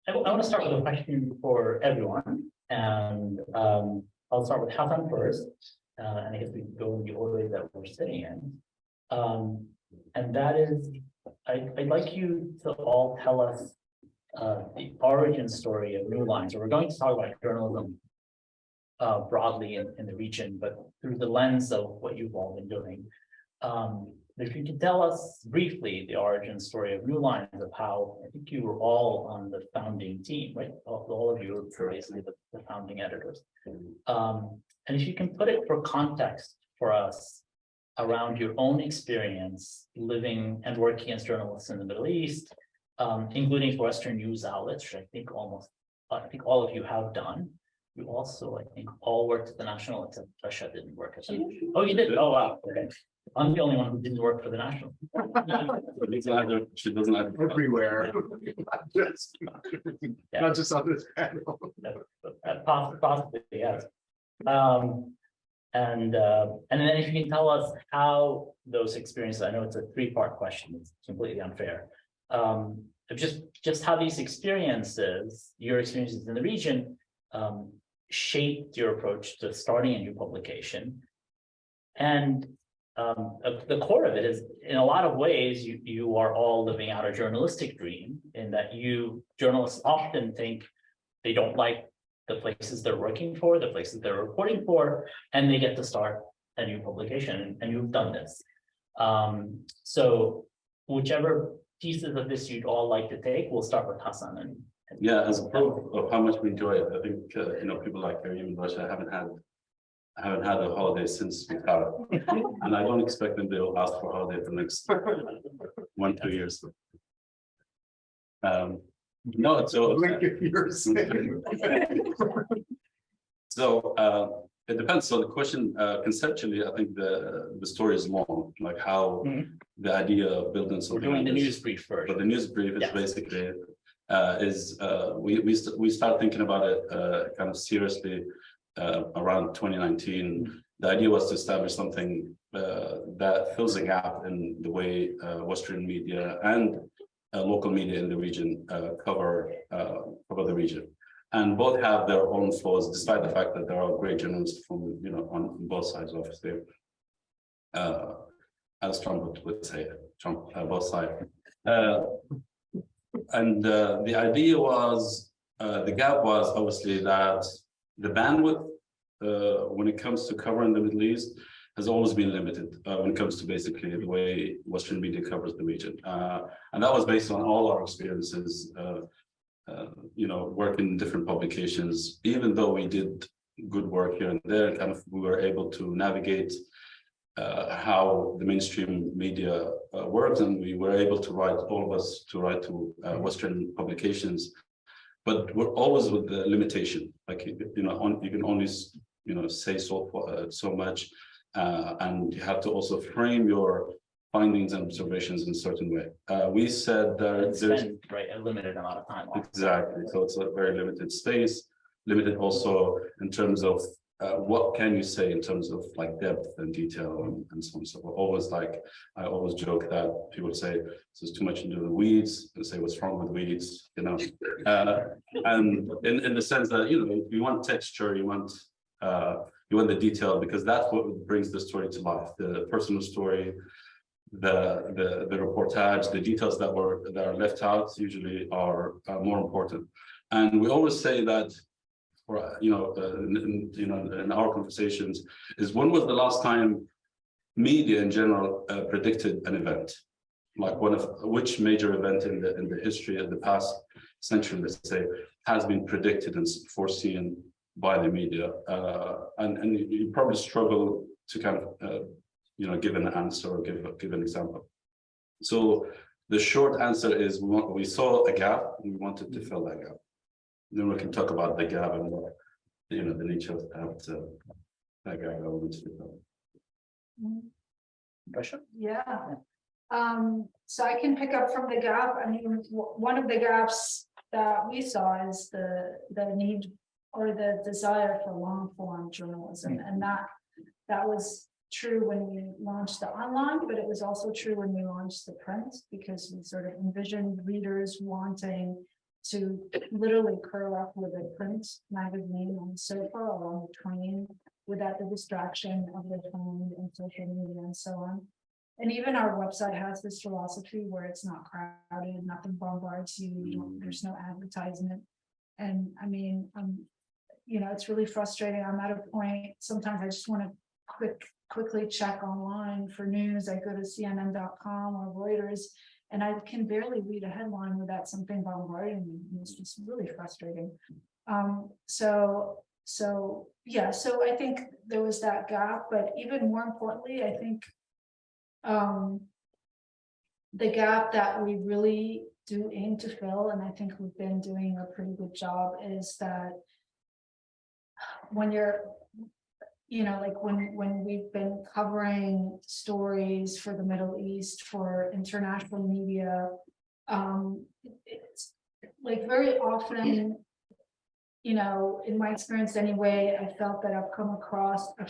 I want to start with a question for everyone, and I'll start with Hassan first, and I guess we can go in the order that we're sitting in. And that is, I'd like you to all tell us the origin story of New Line. So we're going to talk about journalism broadly in the region, but through the lens of what you've all been doing. If you could tell us briefly the origin story of New Lines, of how I think you were all on the founding team, right? All of you are basically the founding editors. And if you can put it for context for us around your own experience living and working as journalists in the Middle East, including for Western news outlets, which I think all of you have done. You also, I think, all worked at the National, except Rasha didn't work at the. Oh, you did? Oh, wow. Okay. I'm the only one who didn't work for the National. She doesn't have everywhere. Yeah. Not just on this panel. Possibly, yes. And then if you can tell us how those experiences, I know it's a three-part question, it's completely unfair. Just how these experiences, your experiences in the region, shaped your approach to starting a new publication. And the core of it is, in a lot of ways, you are all living out a journalistic dream, in that journalists often think they don't like the places they're working for, the places they're reporting for, and they get to start a new publication, and you've done this. So whichever pieces of this you'd all like to take, we'll start with Hassan. And yeah, as a proof of how much we enjoy it, I think people like Kareem and Rasha haven't had a holiday since we started, and I don't expect them to ask for a holiday for the next 1-2 years. No, so it depends. So the question, conceptually, I think the story is long, like how the idea of building something. We're doing the news brief first. But the news brief is basically we started thinking about it kind of seriously around 2019. The idea was to establish something that fills a gap in the way Western media and local media in the region cover the region, and both have their own flaws, despite the fact that there are great journalists from on both sides, obviously, as Trump would say, both sides. And the idea was, the gap was obviously that the bandwidth when it comes to covering the Middle East has always been limited when it comes to basically the way Western media covers the region. And that was based on all our experiences, working in different publications. Even though we did good work here and there, we were able to navigate how the mainstream media works, and we were able to write, all of us, to write to Western publications. But we're always with the limitation, like you can only say so much, and you have to also frame your findings and observations in a certain way. We said that there's a limited amount of time. Exactly, so it's a very limited space, limited also in terms of what can you say in terms of like depth and detail and so on. So I always joke that people say this is too much into the weeds, and say what's wrong with weeds, and in the sense that you want texture, you want the detail, because that's what brings the story to life. The personal story, the reportage, the details that are left out usually are more important. And we always say that, in our conversations, is when was the last time media in general predicted an event, like which major event in the history of the past century, let's say, has been predicted and foreseen by the media, and you probably struggle to kind of give an answer or give an example. So the short answer is we saw a gap and we wanted to fill that gap. Then we can talk about the gap and what the nature of that gap elements. Rasha? Yeah. So I can pick up from the gap. I mean, one of the gaps that we saw is the need or the desire for long form journalism, and that was true when we launched the online, but it was also true when we launched the print, because we sort of envisioned readers wanting to literally curl up with a print magazine on the sofa or on the train without the distraction of the phone and social media and so on. And even our website has this philosophy where it's not crowded, nothing bombards you, there's no advertisement. And I mean, you know, it's really frustrating. I'm at a point, sometimes I just want to quickly check online for news. I go to CNN.com or Reuters, and I can barely read a headline without something bombarding me. It's just really frustrating. So I think there was that gap, but even more importantly, I think the gap that we really do aim to fill, and I think we've been doing a pretty good job, is that when you're, you know, like when we've been covering stories for the Middle East for international media, it's like very often, you know, in my experience anyway, I felt that I've come across a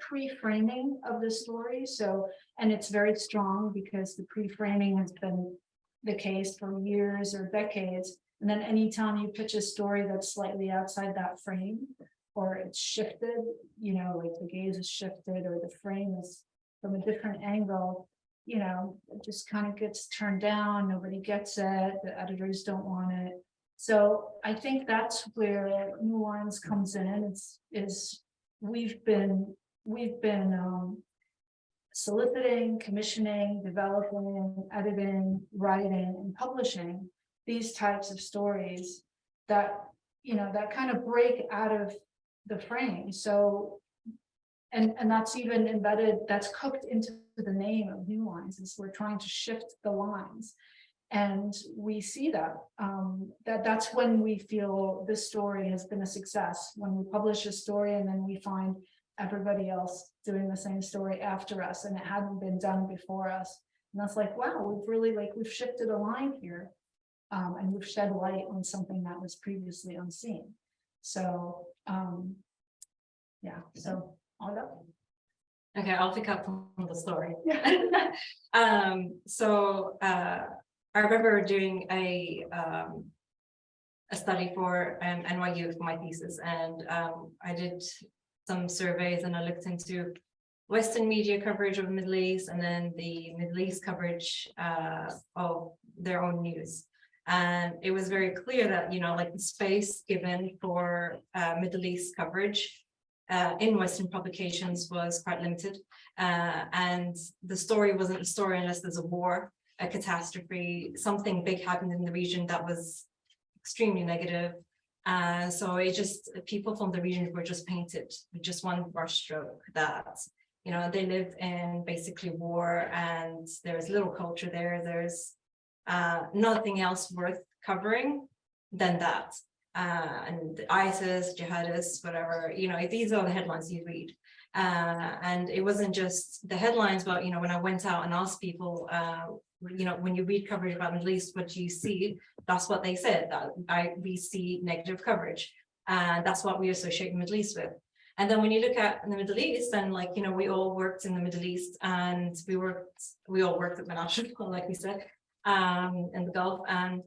pre-framing of the story. So, and it's very strong because the pre-framing has been the case for years or decades. And then anytime you pitch a story that's slightly outside that frame, or it's shifted, you know, like the gaze is shifted or the frame is from a different angle, you know, it just kind of gets turned down. Nobody gets it. The editors don't want it. So I think that's where New Lines comes in. We've been soliciting, commissioning, developing, editing, writing, and publishing these types of stories that, you know, that kind of break out of the frame. So, and that's even embedded, that's cooked into the name of New Lines, is we're trying to shift the lines. And we see that, that's when we feel this story has been a success, when we publish a story and then we find everybody else doing the same story after us and it hadn't been done before us. And that's like, wow, we've really, like, we've shifted a line here, and we've shed light on something that was previously unseen. So, yeah, so all that. Okay, I'll pick up from the story. I remember doing a study for NYU for my thesis, and I did some surveys and I looked into Western media coverage of the Middle East and then the Middle East coverage of their own news. And it was very clear that, you know, like the space given for Middle East coverage in Western publications was quite limited. And the story wasn't a story unless there's a war, a catastrophe, something big happened in the region that was extremely negative. So it just, people from the region were just painted with just one brushstroke that, you know, they live in basically war and there's little culture there. There's nothing else worth covering than that. And ISIS, jihadists, whatever, you know, these are the headlines you read. And it wasn't just the headlines, but, you know, when I went out and asked people, you know, when you read coverage about Middle East, what do you see? That's what they said, that we see negative coverage. And that's what we associate the Middle East with. And then when you look at the Middle East, and like, you know, we all worked in the Middle East and we all worked at Rasha, like we said, in the Gulf. And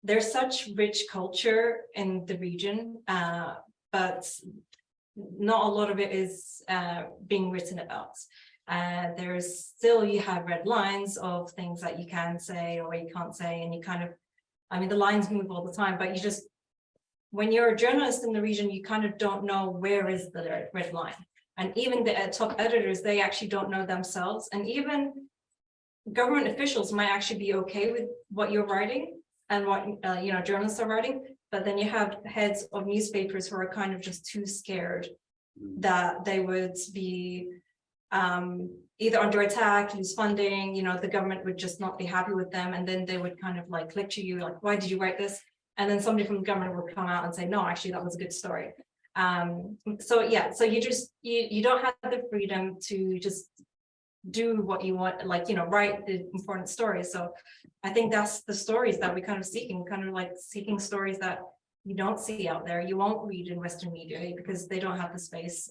there's such rich culture in the region, but not a lot of it is being written about. There's still, you have red lines of things that you can say or you can't say, and you kind of, I mean, the lines move all the time, but you just, when you're a journalist in the region, you kind of don't know where is the red line. And even the top editors, they actually don't know themselves. And even government officials might actually be okay with what you're writing and what you know, journalists are writing, but then you have heads of newspapers who are kind of just too scared that they would be either under attack, lose funding, you know, the government would just not be happy with them, and then they would kind of like lecture you, like, why did you write this? And then somebody from the government would come out and say, no, actually, that was a good story. So yeah, so you just, you don't have the freedom to just do what you want, like, you know, write the important stories. So I think that's the stories that we kind of seeking, kind of like seeking stories that you don't see out there, you won't read in Western media because they don't have the space,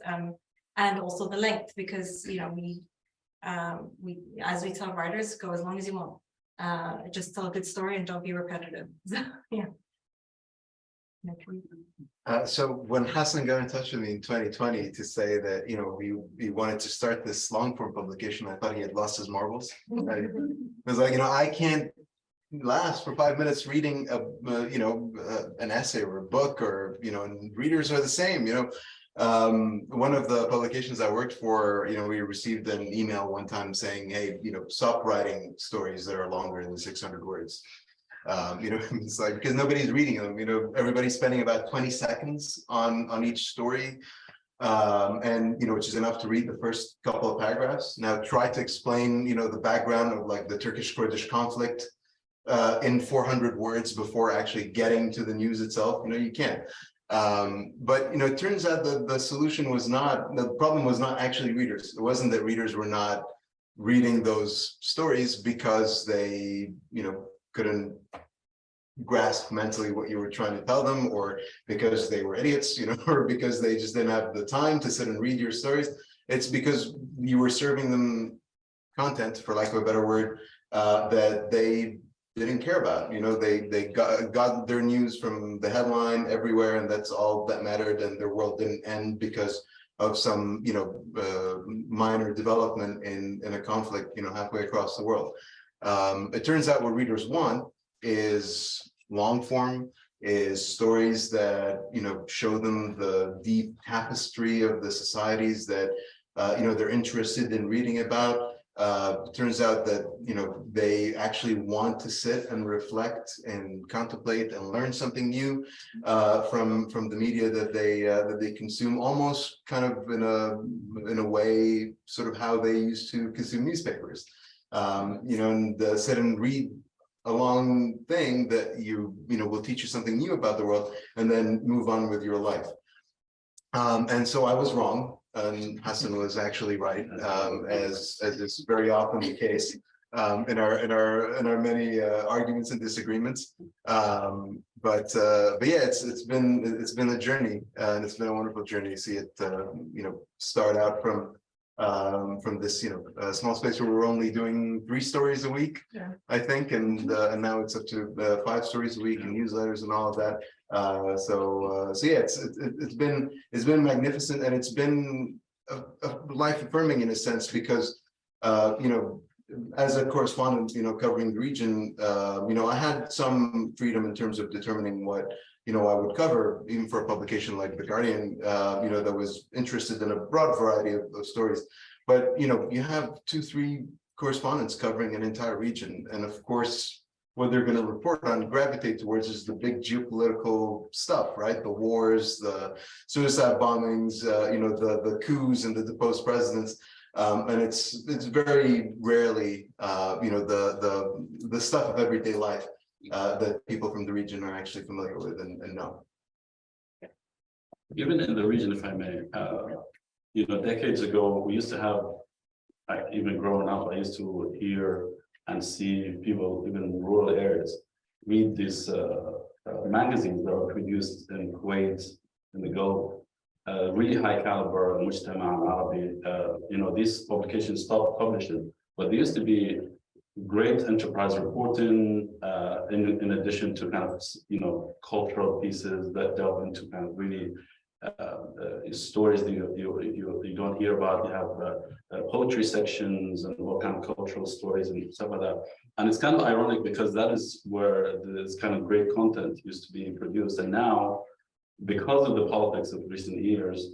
and also the length, because, you know, we as we tell writers, go as long as you want. just tell a good story and don't be repetitive. So, yeah. So when Hassan got in touch with me in 2020 to say that, you know, we wanted to start this long form publication, I thought he had lost his marbles. I was like, you know, I can't last for 5 minutes reading an essay or a book, or, you know, and readers are the same, you know. One of the publications I worked for, you know, we received an email one time saying, hey, you know, stop writing stories that are longer than 600 words. You know, it's like, because nobody's reading them, you know, everybody's spending about 20 seconds on each story. And, you know, which is enough to read the first couple of paragraphs. Now try to explain, you know, the background of like the Turkish-Kurdish conflict in 400 words before actually getting to the news itself. You know, you can't. But, you know, it turns out that the solution was not, the problem was not actually readers. It wasn't that readers were not reading those stories because they, you know, couldn't grasp mentally what you were trying to tell them, or because they were idiots, you know, or because they just didn't have the time to sit and read your stories. It's because you were serving them content, for lack of a better word, that they didn't care about. You know, they got their news from the headline everywhere, and that's all that mattered, and their world didn't end because of some, you know, minor development in a conflict, you know, halfway across the world. It turns out what readers want is long form, is stories that, you know, show them the deep tapestry of the societies that, you know, they're interested in reading about. It turns out that, you know, they actually want to sit and reflect and contemplate and learn something new from the media that they consume, almost kind of in a way, sort of how they used to consume newspapers. You know, and sit and read a long thing that you know will teach you something new about the world, and then move on with your life. And so I was wrong, and Hassan was actually right, as is very often the case in our many arguments and disagreements. But yeah, it's been a journey, and it's been a wonderful journey to see it, you know, start out from this, you know, small space where we're only doing 3 stories a week, Yeah. I think, and now it's up to 5 stories a week, and newsletters and all of that. So yeah, it's been magnificent, and it's been life affirming in a sense, because you know, as a correspondent, you know, covering the region, you know, I had some freedom in terms of determining what, you know, I would cover, even for a publication like The Guardian, you know, that was interested in a broad variety of stories. But, you know, you have 2-3 correspondents covering an entire region. And of course, what they're going to report on, gravitate towards, is the big geopolitical stuff, right? The wars, the suicide bombings, you know, the coups and the deposed presidents. And it's very rarely, you know, the stuff of everyday life that people from the region are actually familiar with and know. Even in the region, if I may, you know, decades ago, we used to have, even growing up, I used to hear and see people, even in rural areas, read these magazines that were produced in Kuwait, in the Gulf, really high caliber, Mujtama Arabi. You know, these publications stopped publishing, but there used to be great enterprise reporting, in addition to kind of, you know, cultural pieces that delve into kind of really stories that you don't hear about. You have poetry sections and all kind of cultural stories and stuff like that. And it's kind of ironic, because that is where this kind of great content used to be produced, and now, because of the politics of recent years,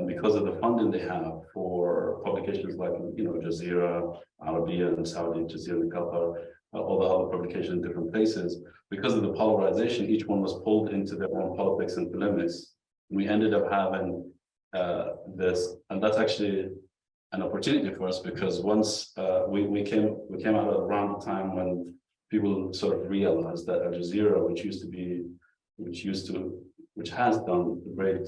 because of the funding they have for publications like, you know, Jazeera, Arabiya and Saudi, Jazeera and Qatar, all the other publications in different places, because of the polarization, each one was pulled into their own politics and polemics. We ended up having this, and that's actually an opportunity for us, because once we came out around the time when people sort of realized that Al Jazeera, which has done a great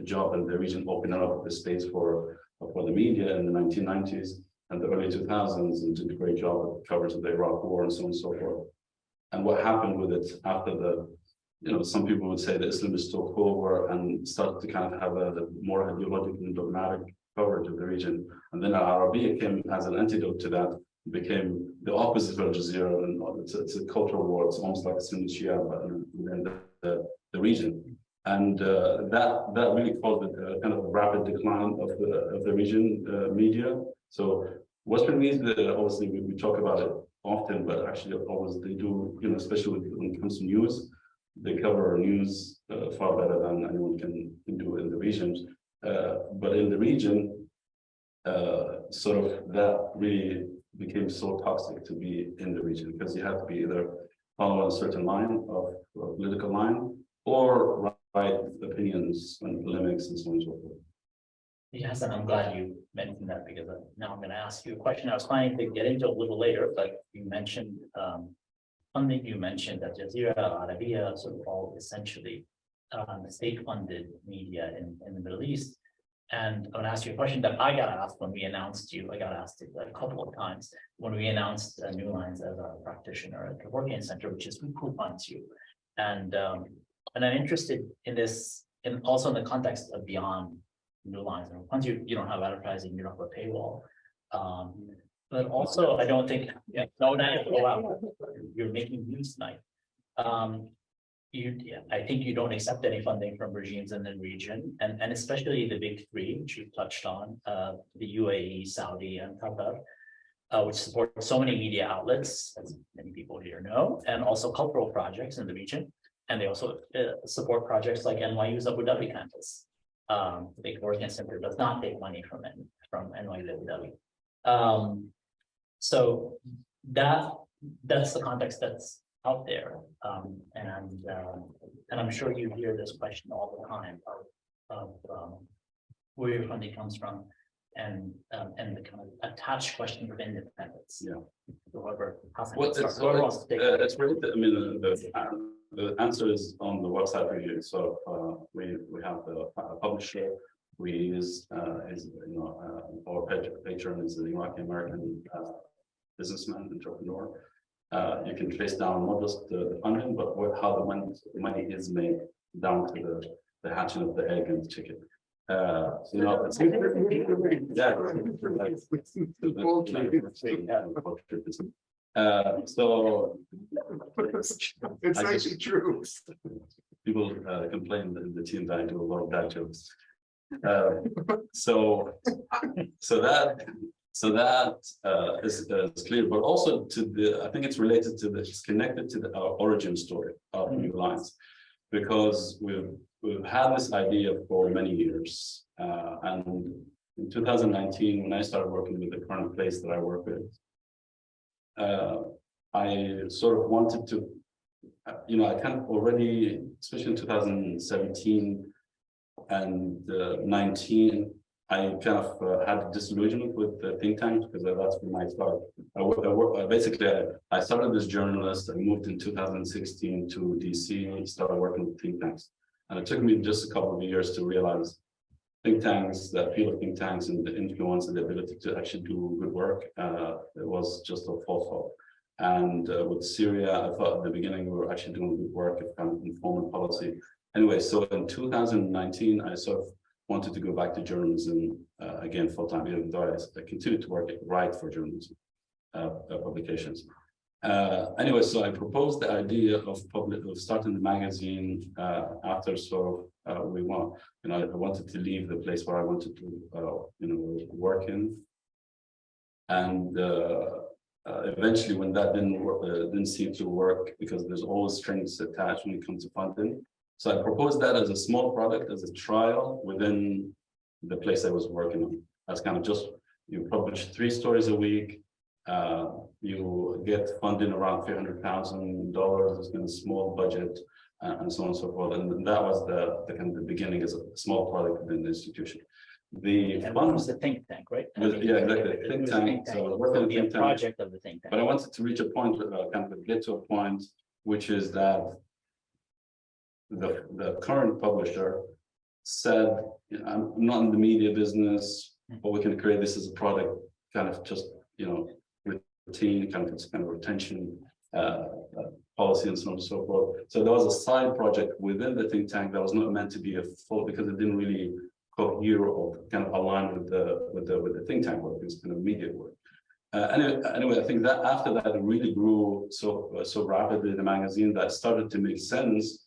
job in the region, opening up the space for the media in the 1990s and the early 2000s, and did a great job of coverage of the Iraq War and so on and so forth. And what happened with it after the, you know, some people would say the Islamists took over and started to kind of have a more ideological and dogmatic coverage of the region. And then Al Arabiya came as an antidote to that, became the opposite of Al Jazeera, and it's a cultural war. It's almost like Sunni Shia, but in the region, and that really caused a kind of rapid decline of the region media. So Western media, obviously, we talk about it often, but actually, always they do, especially when it comes to news, they cover news far better than anyone can do in the regions. But in the region, sort of that really became so toxic to be in the region, because you have to be either follow a certain line of political line or write opinions and polemics and so on and so forth. Yes, and I'm glad you mentioned that, because now I'm going to ask you a question I was planning to get into a little later, but you mentioned funding. You mentioned that Jazeera, Arabiya, sort of all essentially state-funded media in the Middle East. And I'm going to ask you a question that I got asked when we announced you. I got asked it a couple of times when we announced New Lines as a practitioner at the Kevorkian Center, which is who funds you. And I'm interested in this, and also in the context of beyond New Lines. And once you don't have advertising, you don't have a paywall. But also, I don't think, you're making news tonight. I think you don't accept any funding from regimes in the region, and especially the big three, which you touched on, the UAE, Saudi, and Qatar, which support so many media outlets, as many people here know, and also cultural projects in the region. And they also support projects like NYU's Abu Dhabi campus. The Kevorkian Center does not take money from NYU Abu Dhabi. So that's the context that's out there, and I'm sure you hear this question all the time of where your funding comes from, and the kind of attached question of independence. Yeah. Whoever wants to take it. It's really, I mean, the answer is on the website review. So we have the publisher. We use our patron is the Iraqi American businessman, entrepreneur. You can trace down not just the funding, but how the money is made down to the hatching of the egg and the chicken. It's it's actually true. People complain in the team that I do a lot of dad jokes. So that is clear, but also I think it's related to it's connected to our origin story of New Lines, because we've had this idea for many years, and in 2019, when I started working with the current place that I work with, I sort of wanted to, I kind of already, especially in 2017 and 19. I kind of had a disillusionment with the think tank, because that's when I started. I started as a journalist. I moved in 2016 to DC and started working with think tanks. And it took me just a couple of years to realize think tanks, the appeal of think tanks and the influence and the ability to actually do good work. It was just a false hope. And with Syria, I thought at the beginning we were actually doing good work, kind of informing policy. Anyway, so in 2019, I sort of wanted to go back to journalism again full-time, even though I continued to write for journalism publications. Anyway, so I proposed the idea of starting the magazine after sort of I wanted to leave the place where I wanted to work in, and eventually when that didn't seem to work, because there's always strings attached when it comes to funding. So I proposed that as a small product, as a trial within the place I was working on. As kind of just, you publish 3 stories a week, you get funding around $300,000, it's been a small budget, and so on and so forth. And that was the kind of the beginning as a small product within the institution. One was the think tank, right? Yeah, exactly. Think tank. So I was working on the think tank. Project of the think tank. But I wanted to reach a point, kind of get to a point, which is that the current publisher said, I'm not in the media business, but we can create this as a product, kind of just, routine, kind of retention policy and so on and so forth. So there was a side project within the think tank that was not meant to be a full, because it didn't really cohere or kind of align with the think tank work. It's kind of media work. Anyway, I think that after that it really grew so rapidly in the magazine that started to make sense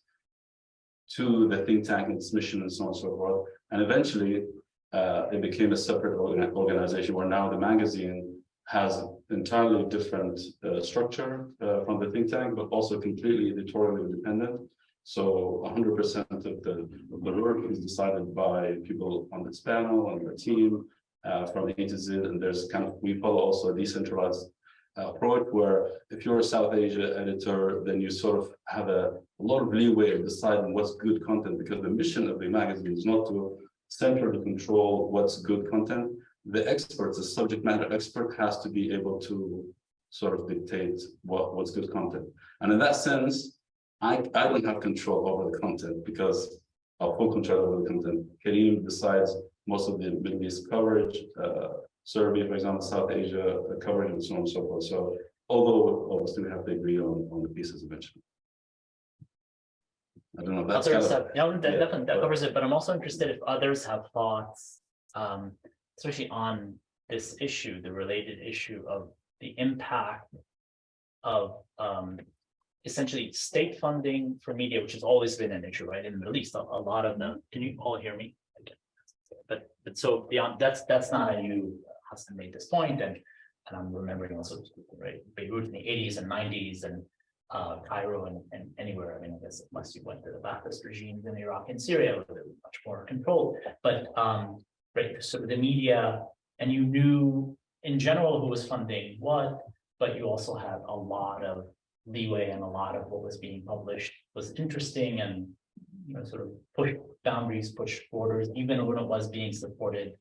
to the think tank and its mission and so on and so forth. And eventually it became a separate organization where now the magazine has entirely different structure from the think tank, but also completely editorially independent. So 100% of the work is decided by people on this panel and the team from A to Z. And there's kind of, we follow also a decentralized approach where if you're a South Asia editor, then you sort of have a lot of leeway of deciding what's good content, because the mission of the magazine is not to centrally control what's good content. The experts, the subject matter expert, has to be able to sort of dictate what's good content. And in that sense, I don't have control over the content because of full control over the content. Kareem decides most of the Middle East coverage, Serbia, for example, South Asia coverage, and so on and so forth. So although obviously we have to agree on the pieces eventually. I don't know if that's others kind of, definitely that covers it, but I'm also interested if others have thoughts, especially on this issue, the related issue of the impact of essentially state funding for media, which has always been an issue, right? In the Middle East, a lot of them. Can you all hear me? But so beyond that's not a new. Hassan made this point, and I'm remembering also, right, Beirut in the 80s and 90s, and Cairo and anywhere. I mean, I guess unless you went to the Ba'athist regimes in Iraq and Syria, where they were much more controlled. But right, so the media, and you knew in general who was funding what, but you also had a lot of leeway, and a lot of what was being published was interesting, and sort of push boundaries, push borders, even when it was being supported,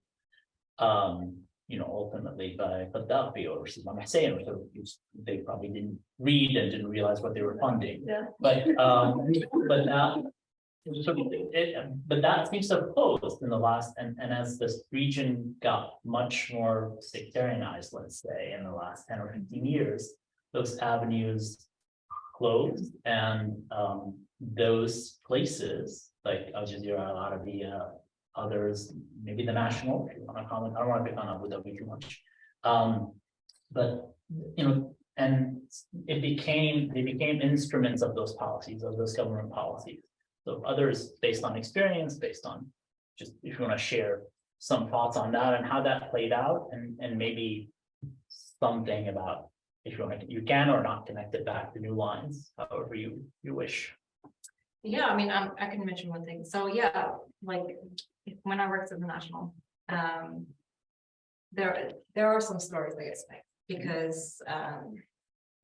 ultimately by Gaddafi or Saddam Hussein, or sort of, they probably didn't read and didn't realize what they were funding. Yeah. But that seems to have closed in the last, and as this region got much more sectarianized, let's say, in the last 10 or 15 years, those avenues closed, and those places like Al Jazeera, Al Arabiya, others, maybe the National, if you want to comment. I don't want to pick on Abu Dhabi too much, but and they became instruments of those policies, of those government policies. So others, based on experience, based on just if you want to share some thoughts on that and how that played out, and maybe something about if you can or not connect it back to new lines, however you wish. Yeah, I mean, I can mention one thing. So yeah, like when I worked at the National, there are some stories I expect because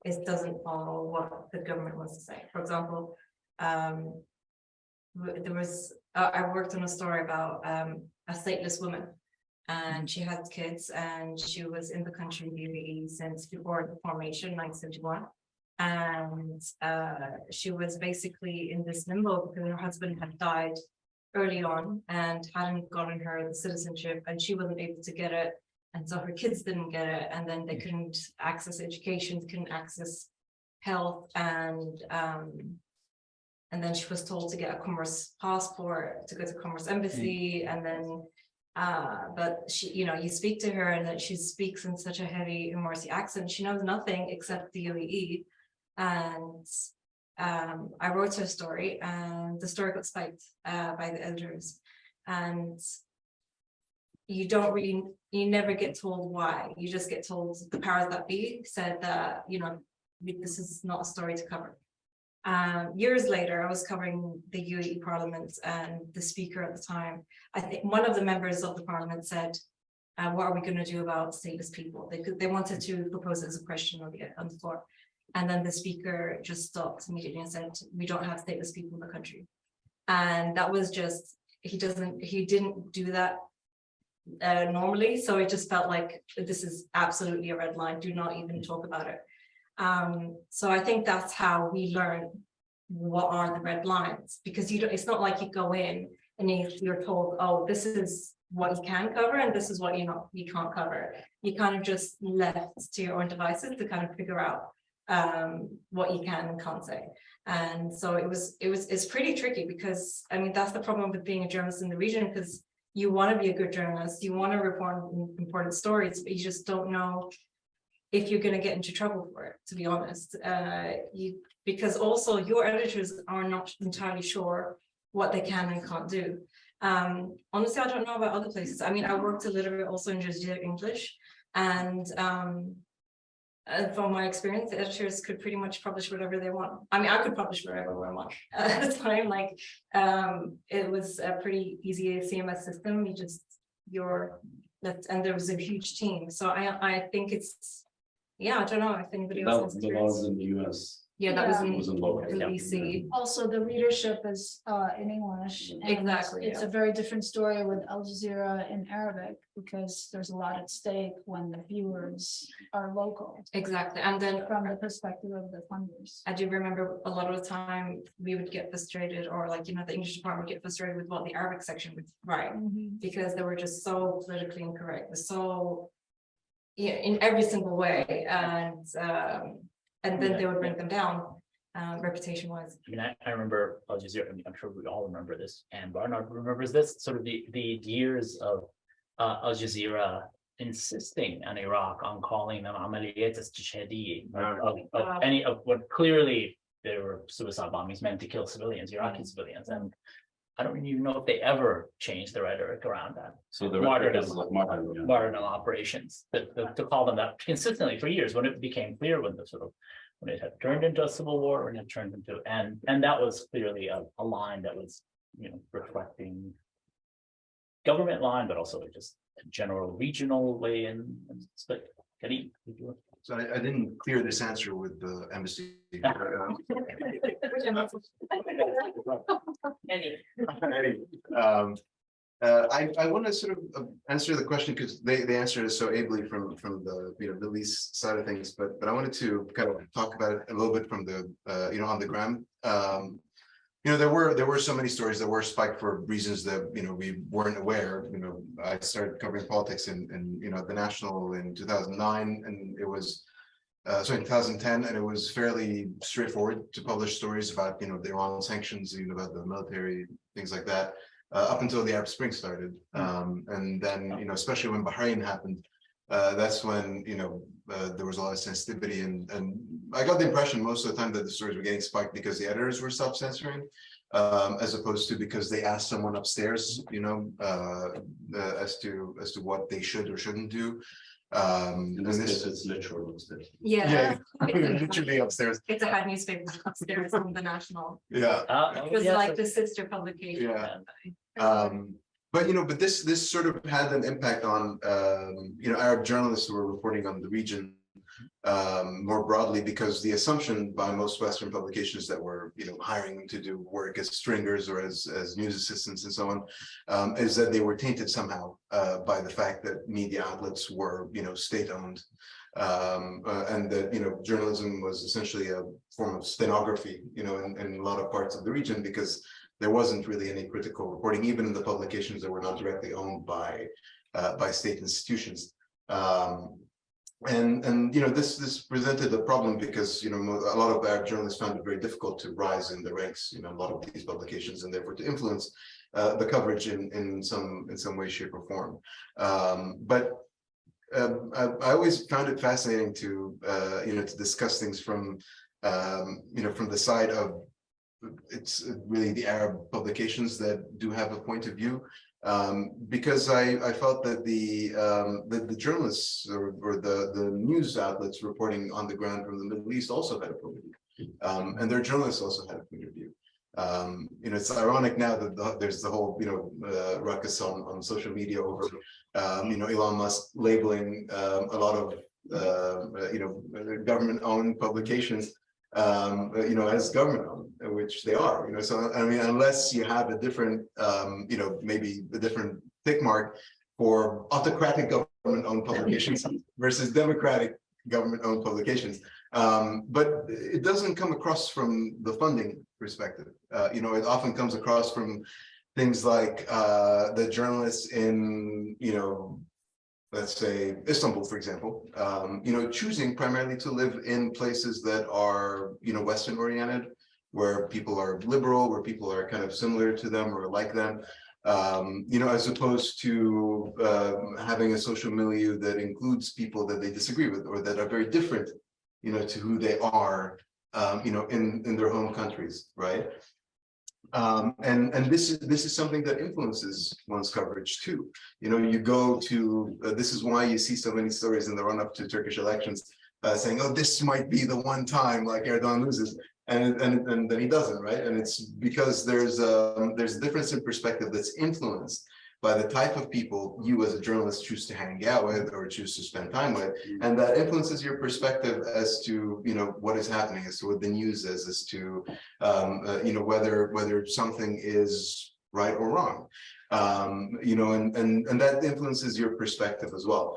it doesn't follow what the government wants to say. For example, there was I worked on a story about a stateless woman, and she had kids, and she was in the country, the UAE, since before the formation, 1971. And she was basically in this limbo because her husband had died early on and hadn't gotten her the citizenship, and she wasn't able to get it, and so her kids didn't get it, and then they couldn't access education, couldn't access health, and then she was told to get a commerce passport to go to commerce embassy, and then but she, you speak to her and that she speaks in such a heavy Morsi accent. She knows nothing except the UAE. And I wrote her story, and the story got spiked by the editors, and you never get told why. You just get told the powers that be said that this is not a story to cover. Years later, I was covering the UAE Parliament, and the speaker at the time, I think one of the members of the Parliament said, what are we going to do about stateless people? They wanted to propose it as a question on the floor. And then the speaker just stopped immediately and said, we don't have stateless people in the country. And that was just, he didn't do that normally. So it just felt like this is absolutely a red line. Do not even talk about it. So I think that's how we learn what are the red lines, because it's not like you go in and you're told, oh, this is what you can cover and this is what you can't cover. You kind of just left to your own devices to kind of figure out what you can and can't say. And so it's pretty tricky, because I mean that's the problem with being a journalist in the region, because you want to be a good journalist, you want to report important stories, but you just don't know if you're going to get into trouble for it, to be honest. Because also your editors are not entirely sure what they can and can't do. Honestly, I don't know about other places. I mean, I worked a little bit also in Jazeera English, and from my experience, the editors could pretty much publish whatever they want. I mean, I could publish whatever I want at the time. Like, it was a pretty easy CMS system. And there was a huge team. So I think it's, yeah, I don't know if anybody else has The laws in the US. Yeah, that was Yeah. in It was in local. DC. Also, the readership is in English. and Exactly, It's yeah. a very different story with Al Jazeera in Arabic, because there's a lot at stake when the viewers are local, Exactly. And then from the perspective of the funders. I do remember a lot of the time we would get frustrated, or like, the English department would get frustrated with what the Arabic section would write, because they were just so politically incorrect, so in every single way, and then they would bring them down, reputation wise. I mean, I remember Al Jazeera. I mean, I'm sure we all remember this, and Barnard remembers this. Sort of the years of Al Jazeera insisting on Iraq on calling them amaliyat istishhadi of any of what clearly there were suicide bombings meant to kill civilians, Iraqi civilians, and I don't even know if they ever changed the rhetoric around that. So the record is like Martyrdom operations to call them that consistently for years, when it became clear when it had turned into a civil war, when it turned into and that was clearly a line that was reflecting government line, but also just a general regional way and split. Kareem, did you want- So I didn't clear this answer with the embassy. I want to sort of answer the question because they answered it so ably from the Middle East side of things, but I wanted to kind of talk about it a little bit from the on the ground. There were so many stories that were spiked for reasons that we weren't aware. I started covering politics in the National in 2009, and it was in 2010, and it was fairly straightforward to publish stories about the Iran sanctions, about the military, things like that. Up until the Arab Spring started, and then especially when Bahrain happened, that's when there was a lot of sensitivity, and I got the impression most of the time that the stories were getting spiked because the editors were self-censoring, as opposed to because they asked someone upstairs, as to what they should or shouldn't do. In this case, it's literal upstairs. Yeah. Literally upstairs. It's a hard newspaper upstairs from the National. Yeah. It was like the sister publication. Yeah. But this sort of had an impact on Arab journalists who were reporting on the region more broadly, because the assumption by most Western publications that were hiring them to do work as stringers or as news assistants and so on, is that they were tainted somehow by the fact that media outlets were state-owned, and that journalism was essentially a form of stenography in a lot of parts of the region, because there wasn't really any critical reporting, even in the publications that were not directly owned by state institutions. And this presented a problem because a lot of Arab journalists found it very difficult to rise in the ranks a lot of these publications, and therefore to influence the coverage in some way, shape, or form. But I always found it fascinating to to discuss things from from the side of it's really the Arab publications that do have a point of view, because I felt that the journalists or the news outlets reporting on the ground from the Middle East also had a point of view, and their journalists also had a point of view. It's ironic now that there's the whole ruckus on social media over Elon Musk labeling a lot of government-owned publications as government-owned, which they are. So I mean, unless you have a different maybe a different tick mark for autocratic government-owned publications versus democratic government-owned publications, but it doesn't come across from the funding perspective. It often comes across from things like the journalists in let's say Istanbul, for example, choosing primarily to live in places that are Western oriented, where people are liberal, where people are kind of similar to them or like them, as opposed to having a social milieu that includes people that they disagree with or that are very different, to who they are, in their home countries, right? And this is something that influences one's coverage too. You go to this is why you see so many stories in the run-up to Turkish elections saying, "Oh, this might be the one time like Erdogan loses," and then he doesn't, right? And it's because there's a difference in perspective that's influenced by the type of people you as a journalist choose to hang out with or choose to spend time with, and that influences your perspective as to what is happening, as to what the news is, as to whether something is right or wrong, and that influences your perspective as well,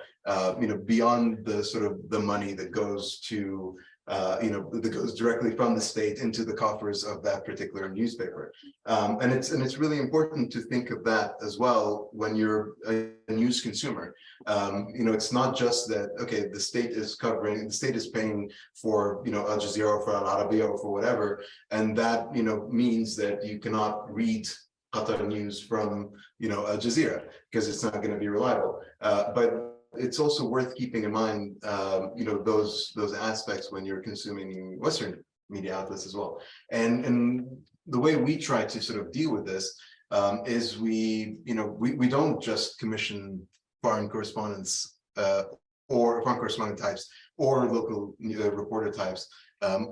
beyond the sort of the money that goes to that goes directly from the state into the coffers of that particular newspaper. And it's really important to think of that as well when you're a news consumer. It's not just that, okay, the state is paying for, Al Jazeera or for Al Arabiya or for whatever. And that, means that you cannot read Qatar news from, Al Jazeera because it's not going to be reliable. But it's also worth keeping in mind, those aspects when you're consuming Western media outlets as well. And the way we try to sort of deal with this is we don't just commission foreign correspondents or foreign correspondent types or local reporter types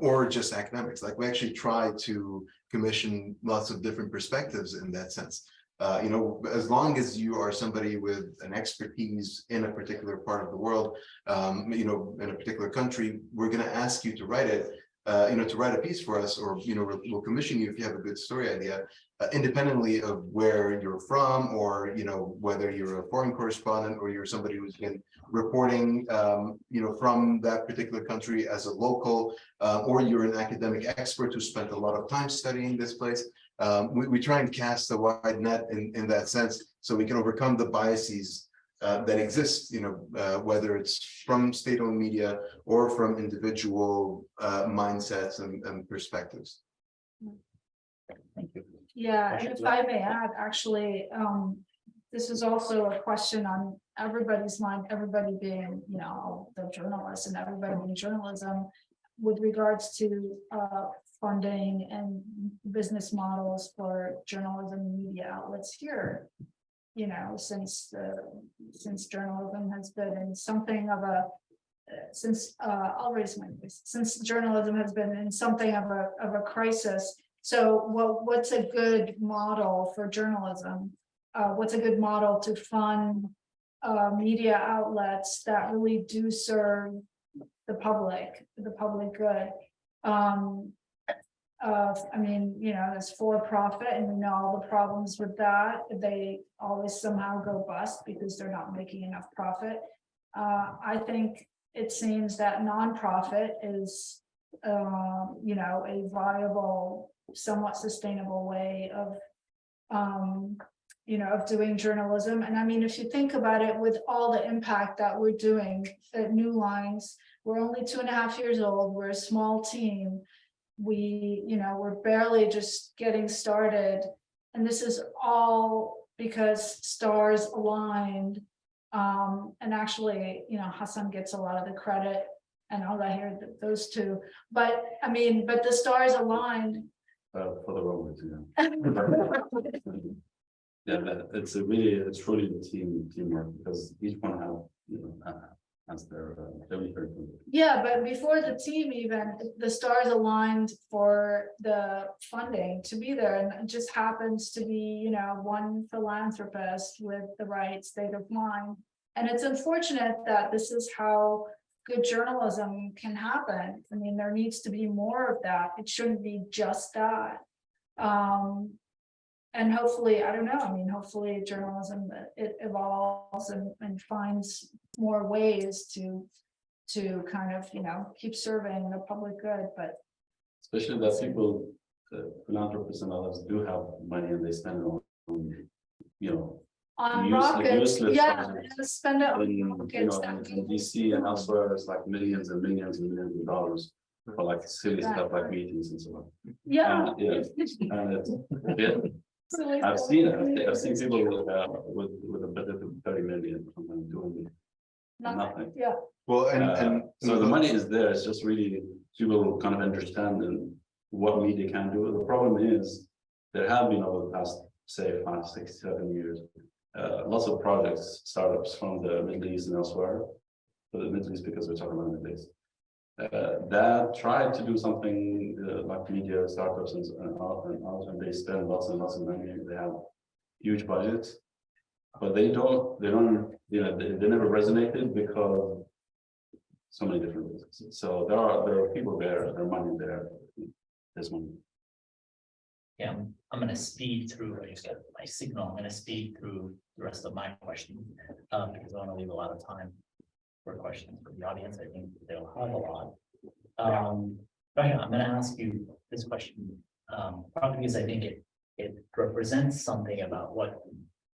or just academics. Like we actually try to commission lots of different perspectives in that sense. As long as you are somebody with an expertise in a particular part of the world, in a particular country, we're going to ask you to write it, to write a piece for us, or, we'll commission you if you have a good story idea, independently of where you're from, or, whether you're a foreign correspondent or you're somebody who's been reporting, from that particular country as a local, or you're an academic expert who spent a lot of time studying this place. We try and cast a wide net in that sense, so we can overcome the biases that exist, whether it's from state-owned media or from individual mindsets and perspectives. Thank you. Yeah, and if I may add, actually, this is also a question on everybody's mind, everybody being, the journalists and everybody in journalism, with regards to funding and business models for journalism and media outlets here. Since journalism has been in something of a I'll raise my voice, since journalism has been in something of a crisis. So what's a good model for journalism? What's a good model to fund media outlets that really do serve the public good? It's for profit, and we know all the problems with that. They always somehow go bust because they're not making enough profit. I think it seems that nonprofit is, a viable, somewhat sustainable way of, of doing journalism. And I mean, if you think about it, with all the impact that we're doing at New Lines, we're only 2.5 years old. We're a small team. We're barely just getting started, and this is all because stars aligned. And actually, Hassan gets a lot of the credit, and all I hear those two. But the stars aligned for the Romans, yeah. It's truly the teamwork, because each one has their yeah, but before the team, even the stars aligned for the funding to be there, and it just happens to be one philanthropist with the right state of mind. And it's unfortunate that this is how good journalism can happen. I mean, there needs to be more of that. It shouldn't be just that. And hopefully, I don't know, hopefully journalism, it evolves and finds more ways to kind of, keep serving the public good. But especially that people, philanthropists and others, do have money and they spend it on rockets, yeah, spend it on rockets. In DC and elsewhere, it's like millions and millions and millions of dollars for like silly stuff like meetings and so on. Yeah. And I've seen it. I've seen people with a better than 30 million doing nothing. Yeah, Well, and So the money is there. It's just really people kind of understanding what media can do. The problem is there have been over the past, say, 5, 6, 7 years, lots of projects, startups from the Middle East and elsewhere. But the Middle East because we're talking about the Middle East. That tried to do something like media startups and they spend lots and lots of money. They have huge budgets, but they don't, you know, they never resonated because so many different reasons. So there are people there, there are money there. There's money. Yeah, I'm gonna speed through, I just got my signal, I'm gonna speed through the rest of my questions, because I wanna leave a lot of time for questions from the audience. I think they'll have a lot. Rasha, I'm gonna ask you this question, probably because I think it represents something about what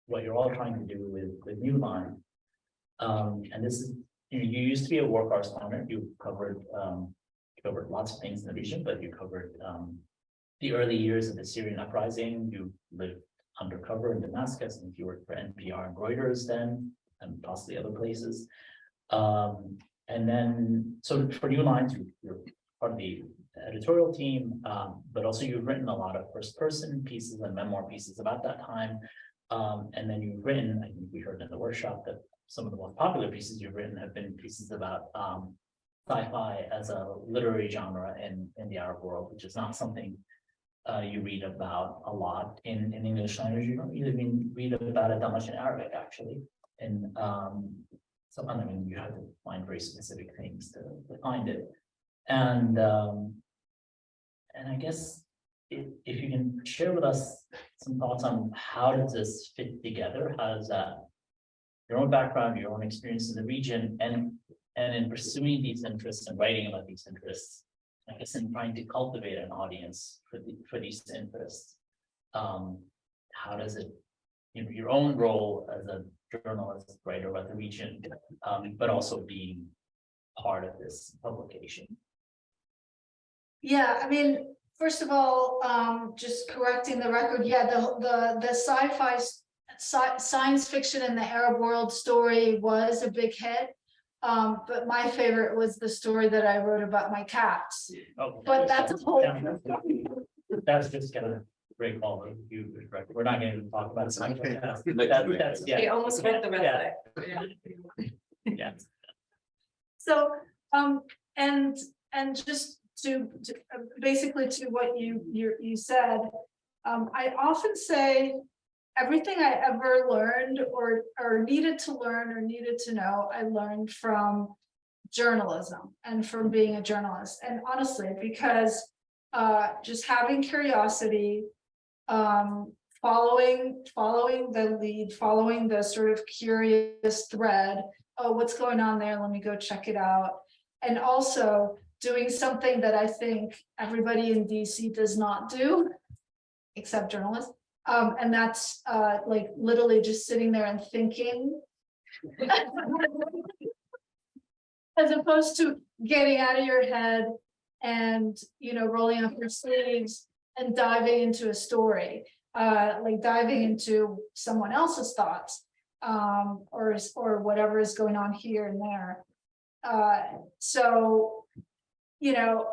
you're all trying to do with New Line. And this is, you know, you used to be a war correspondent. You covered lots of things in the region, but you covered the early years of the Syrian uprising. You lived undercover in Damascus, and you worked for NPR and Reuters then, and possibly other places. And then, so for New Lines, you're part of the editorial team, but also you've written a lot of first-person pieces and memoir pieces about that time. And then you've written, I think we heard in the workshop that some of the most popular pieces you've written have been pieces about sci-fi as a literary genre in the Arab world, which is not something you read about a lot in English language. You don't even read about it that much in Arabic, actually. And so, I mean, you have to find very specific things to find it. And I guess if you can share with us some thoughts on how does this fit together? How does that, your own background, your own experience in the region, and in pursuing these interests and writing about these interests, I guess in trying to cultivate an audience for these interests, how does it, you know, your own role as a journalist, writer about the region, but also being part of this publication? yeah, I mean, first of all, just correcting the record, yeah, the sci-fi science fiction in the Arab world story was a big hit. But my favorite was the story that I wrote about my cats. Oh, But that's a whole. That's just gonna break all of you. We're not going to talk about science. That's We yeah. almost read the rest of it. Yeah. So, and just to basically to what you said, I often say everything I ever learned or needed to learn or needed to know, I learned from journalism and from being a journalist. And honestly, because just having curiosity, following the lead, following the sort of curious thread. Oh, what's going on there? Let me go check it out. And also doing something that I think everybody in DC does not do, except journalists. And that's like literally just sitting there and thinking, as opposed to getting out of your head and, you know, rolling up your sleeves and diving into a story, like diving into someone else's thoughts, or whatever is going on here and there. So, you know,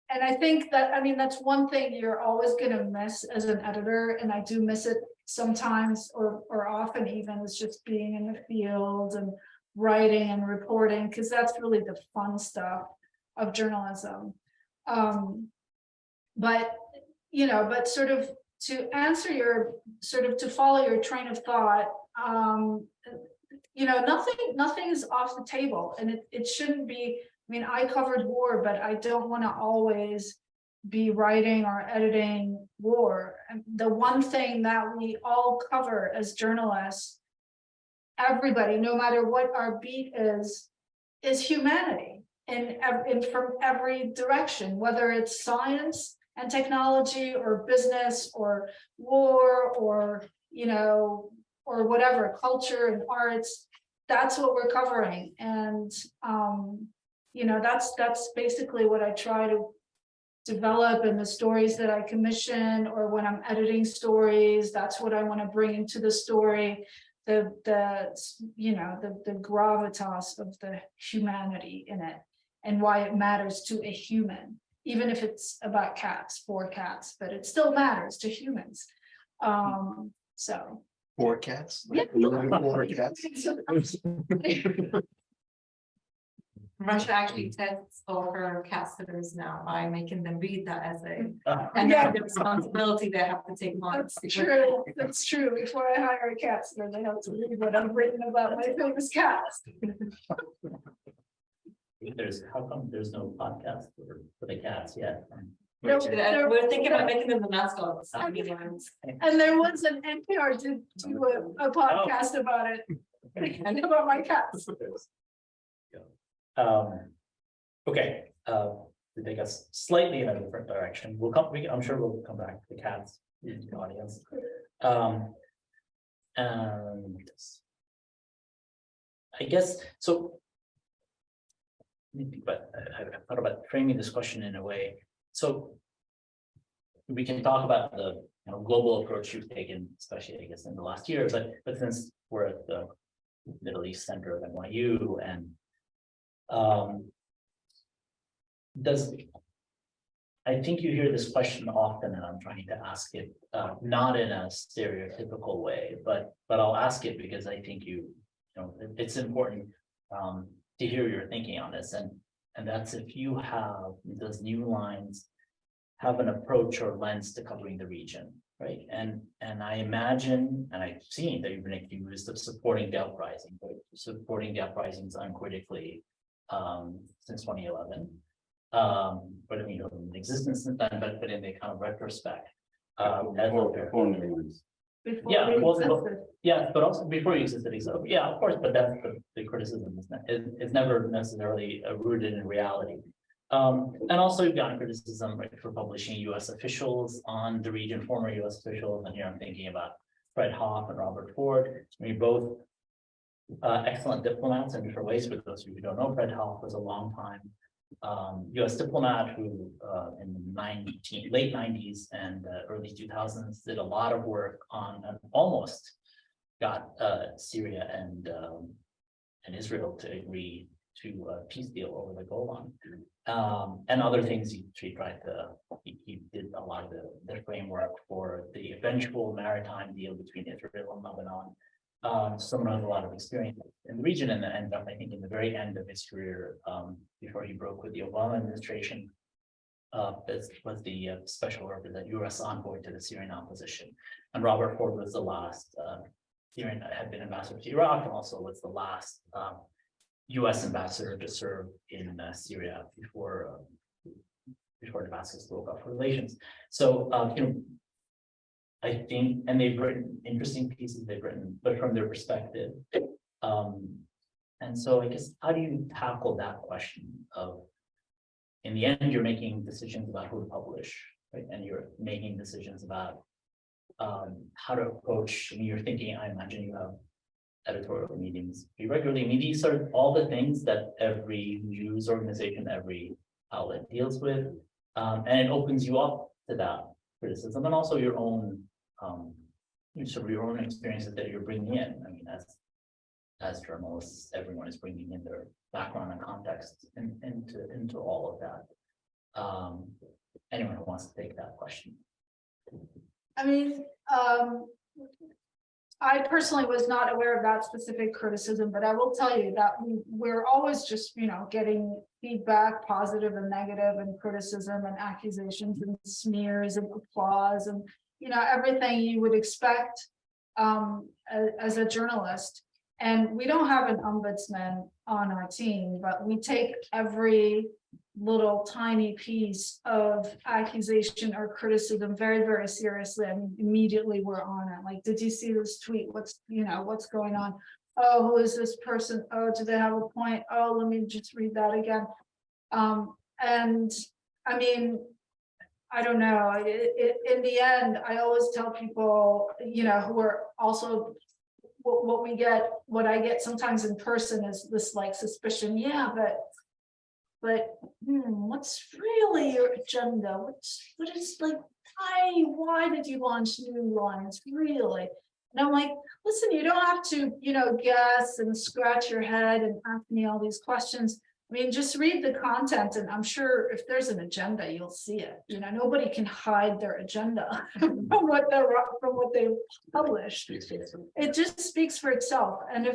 and I think that, I mean, that's one thing you're always going to miss as an editor, and I do miss it sometimes, or often even, is just being in the field and writing and reporting, because that's really the fun stuff of journalism. But, you know, but sort of to answer your, sort of to follow your train of thought, you know, nothing is off the table, and it shouldn't be. I mean, I covered war, but I don't want to always be writing or editing war. And the one thing that we all cover as journalists, everybody, no matter what our beat is humanity in from every direction, whether it's science and technology or business or war or, you know, or whatever, culture and arts. That's what we're covering. And you know, that's basically what I try develop and the stories that I commission, or when I'm editing stories, that's what I want to bring into the story. The gravitas of the humanity in it, and why it matters to a human, even if it's about cats, for cats, but it still matters to humans. So. For cats? Yeah. For cats? Russia actually tests all her cat sitters now by making them read that essay. Uh, And Yeah. the responsibility they have to take on. That's true. That's true. Before I hire a cat sitter, they have to read what I've written about my famous cats. How come there's no podcast for the cats yet? We're thinking about making them the mascots. And there was an NPR to do a podcast about it, and about my cats. Okay, to take us slightly in a different direction, I'm sure we'll come back to the cats in the audience. And I guess so. But I thought about framing this question in a way. So we can talk about the global approach you've taken, especially I guess in the last year, but since we're at the Middle East Center of NYU, and I think you hear this question often, and I'm trying to ask it not in a stereotypical way, but I'll ask it because I think it's important to hear your thinking on this, and that's if you have, does New Lines have an approach or lens to covering the region, right? And I imagine, and I've seen that you've been accused of supporting the uprising, but supporting the uprisings uncritically since 2011. But in existence since then, but in the kind of retrospect. Before New Lines. But also before you existed, yeah, of course, but that's the criticism is never necessarily rooted in reality. And also you've gotten criticism, right, for publishing US officials on the region, former US officials, and here I'm thinking about Fred Hoff and Robert Ford. I mean, both excellent diplomats in different ways. For those of you who don't know, Fred Hoff was a long time US diplomat who in the late 90s and early 2000s did a lot of work on and almost got Syria and Israel to agree to a peace deal over the Golan, and other things he tried to. He did a lot of the framework for the eventual maritime deal between Israel and Lebanon. Someone has a lot of experience in the region, and ended up, I think, in the very end of his career, before he broke with the Obama administration, was the special representative, U.S. envoy to the Syrian opposition. And Robert Ford was the last Syrian, had been ambassador to Iraq, and also was the last U.S. ambassador to serve in Syria before Damascus broke off relations. So I think, and they've written interesting pieces but from their perspective. And so I guess, how do you tackle that question of, in the end, you're making decisions about who to publish, right? And you're making decisions about how to approach, you're thinking, I imagine you have editorial meetings regularly. I mean, these are all the things that every news organization, every outlet deals with. And it opens you up to that criticism, and also your own your own experiences that you're bringing in. I mean, as journalists, everyone is bringing in their background and context into all of that. Anyone who wants to take that question? I mean, I personally was not aware of that specific criticism, but I will tell you that we're always just, getting feedback, positive and negative, and criticism and accusations and smears and applause and, everything you would expect as a journalist. And we don't have an ombudsman on our team, but we take every little tiny piece of accusation or criticism very, very seriously. I mean, immediately we're on it. Like, did you see this tweet? What's going on? Oh, who is this person? Oh, do they have a point? Oh, let me just read that again. And I mean, I don't know. In the end, I always tell people, who are also what I get sometimes in person is this like suspicion. Yeah, but but what's really your agenda? What is like, why did you launch New Lines, really? And I'm like, listen, you don't have to, guess and scratch your head and ask me all these questions. I mean, just read the content, and I'm sure if there's an agenda, you'll see it. Nobody can hide their agenda from what they publish. It just speaks for itself. And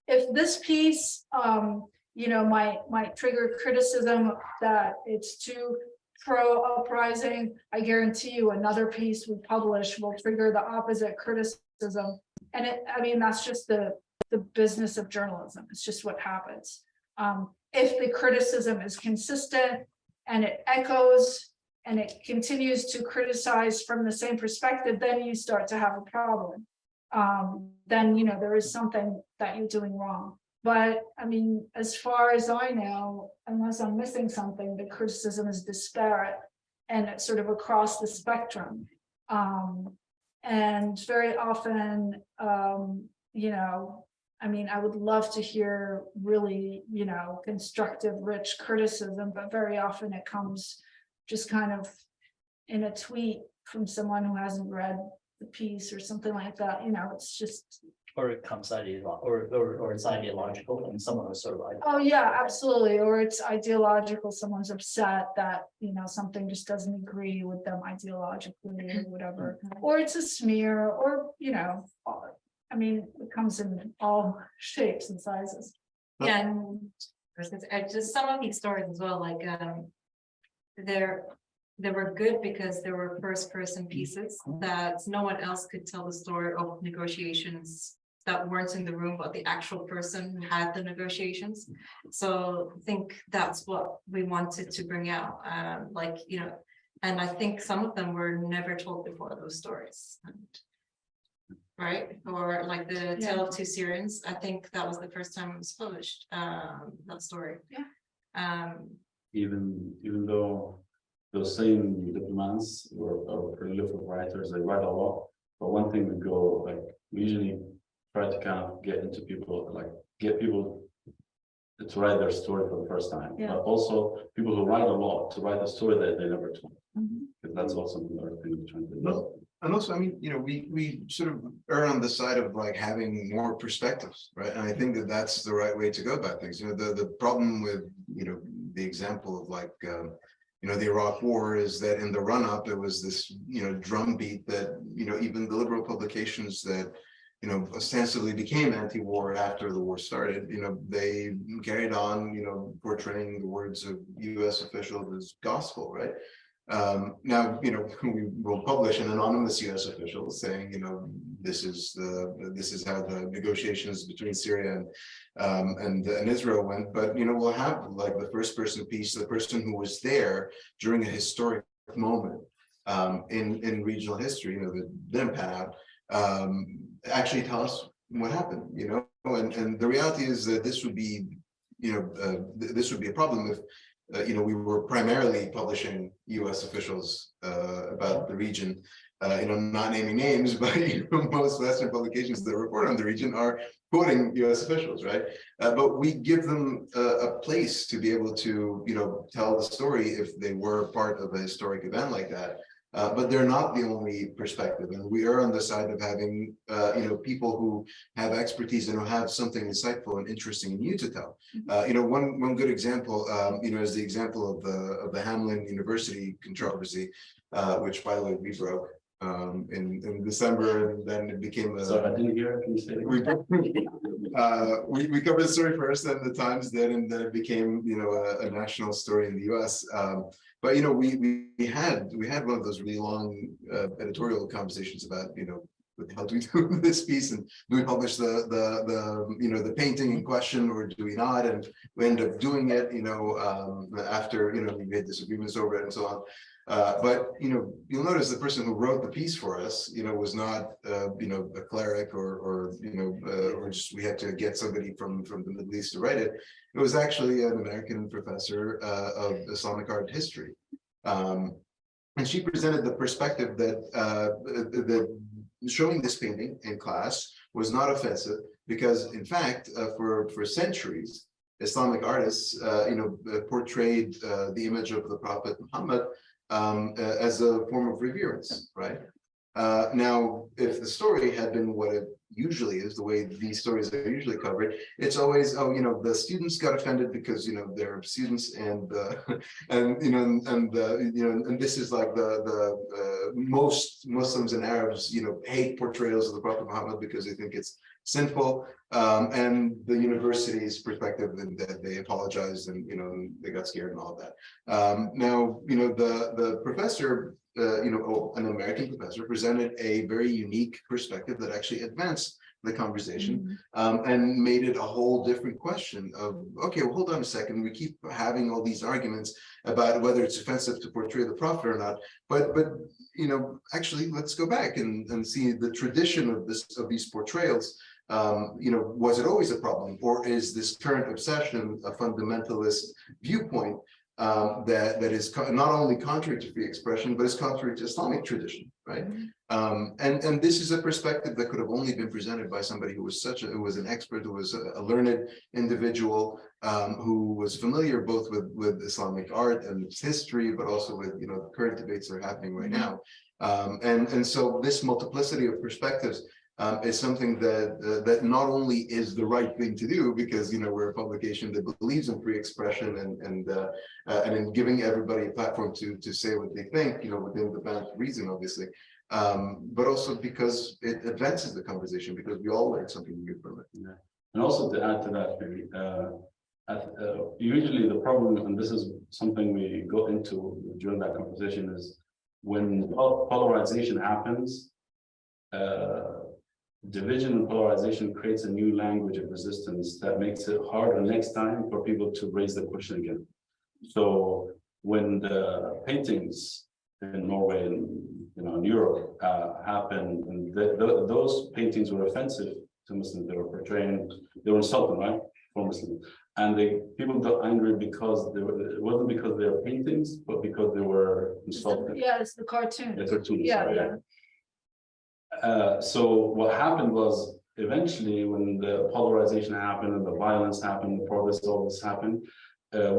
if this piece, might trigger criticism that it's too pro-uprising, I guarantee you another piece we publish will trigger the opposite criticism. And that's just the business of journalism. It's just what happens. If the criticism is consistent and it echoes and it continues to criticize from the same perspective, then you start to have a problem. Then, there is something that you're doing wrong. But as far as I know, unless I'm missing something, the criticism is disparate and it's sort of across the spectrum. And very often, I would love to hear really, constructive, rich criticism, but very often it comes just kind of in a tweet from someone who hasn't read the piece or something like that. It's just. Or it comes or it's ideological, and someone is sort of like. Oh yeah, absolutely. Or it's ideological. Someone's upset that something just doesn't agree with them ideologically or whatever. Or it's a smear, or it comes in all shapes and sizes. Yeah, and just some of these stories as well, like they were good because they were first-person pieces that no one else could tell the story of negotiations that weren't in the room, but the actual person who had the negotiations. So I think that's what we wanted to bring out, and I think some of them were never told before, those stories. Right? Or like the Tale of Two Syrians. I think that was the first time it was published, that story. Yeah. Even though those same diplomats or prolific writers, they write a lot, but one thing we usually try to kind of get people to write their story for the first time, but also people who write a lot to write a story that they never told. Because that's also another thing we're trying to do. And also, we sort of err on the side of having more perspectives, right? And I think that that's the right way to go about things. The problem with, the example of the Iraq War is that in the run-up, it was this, drumbeat that, even the liberal publications that, ostensibly became anti-war after the war started, they carried on, portraying the words of US officials as gospel, right? Now, we will publish an anonymous US official saying, this is how the negotiations between Syria and Israel went. But we'll have the first person piece, the person who was there during a historic moment in regional history, that didn't pan out, actually tell us what happened. And the reality is that this would be, this would be a problem if. We were primarily publishing U.S. officials about the region, not naming names, but most Western publications that report on the region are quoting U.S. officials, right? But we give them a place to be able to, tell the story if they were part of a historic event like that. But they're not the only perspective, and we are on the side of having, people who have expertise and who have something insightful and interesting and new to tell. One good example, is the example of the Hamlin University controversy, which, by the way, we broke in December, and then it became. So I didn't hear it. Can you say it? We covered the story first, and the Times did, and then it became, a national story in the U.S. But we had one of those really long editorial conversations about how do we do this piece, and do we publish the painting in question, or do we not? And we end up doing it after we made disagreements over it and so on. But you'll notice the person who wrote the piece for us was not a cleric or just we had to get somebody from the Middle East to write it. It was actually an American professor of Islamic art history, and she presented the perspective that showing this painting in class was not offensive because, in fact, for centuries, Islamic artists, portrayed the image of the Prophet Muhammad as a form of reverence, right? Now, if the story had been what it usually is, the way these stories are usually covered, it's always, the students got offended because they're students, and and this is like the most Muslims and Arabs hate portrayals of the Prophet Muhammad because they think it's sinful, and the university's perspective that they apologized and they got scared and all of that. Now the professor, an American professor, presented a very unique perspective that actually advanced the conversation, and made it a whole different question of, okay, well, hold on a second, we keep having all these arguments about whether it's offensive to portray the Prophet or not, but actually let's go back and see the tradition of these portrayals. Was it always a problem, or is this current obsession a fundamentalist viewpoint that is not only contrary to free expression, but is contrary to Islamic tradition, right? And this is a perspective that could have only been presented by somebody who was an expert, who was a learned individual, who was familiar both with Islamic art and its history, but also with the current debates that are happening right now. And so this multiplicity of perspectives is something that not only is the right thing to do, because we're a publication that believes in free expression and in giving everybody a platform to say what they think, within the bounds of reason, obviously, but also because it advances the conversation, because we all learn something new from it. Yeah. And also to add to that, usually the problem, and this is something we go into during that conversation, is when polarization happens. Division and polarization creates a new language of resistance that makes it harder next time for people to raise the question again. So when the paintings in Norway and in Europe happened, and those paintings were offensive to Muslims, they were portraying, they were insulting, right, for Muslims, and people got angry because it wasn't because they were paintings, but because they were insulting. It's the cartoon. The cartoons, Yeah, sorry, yeah. So what happened was, eventually, when the polarization happened and the violence happened, all this happened,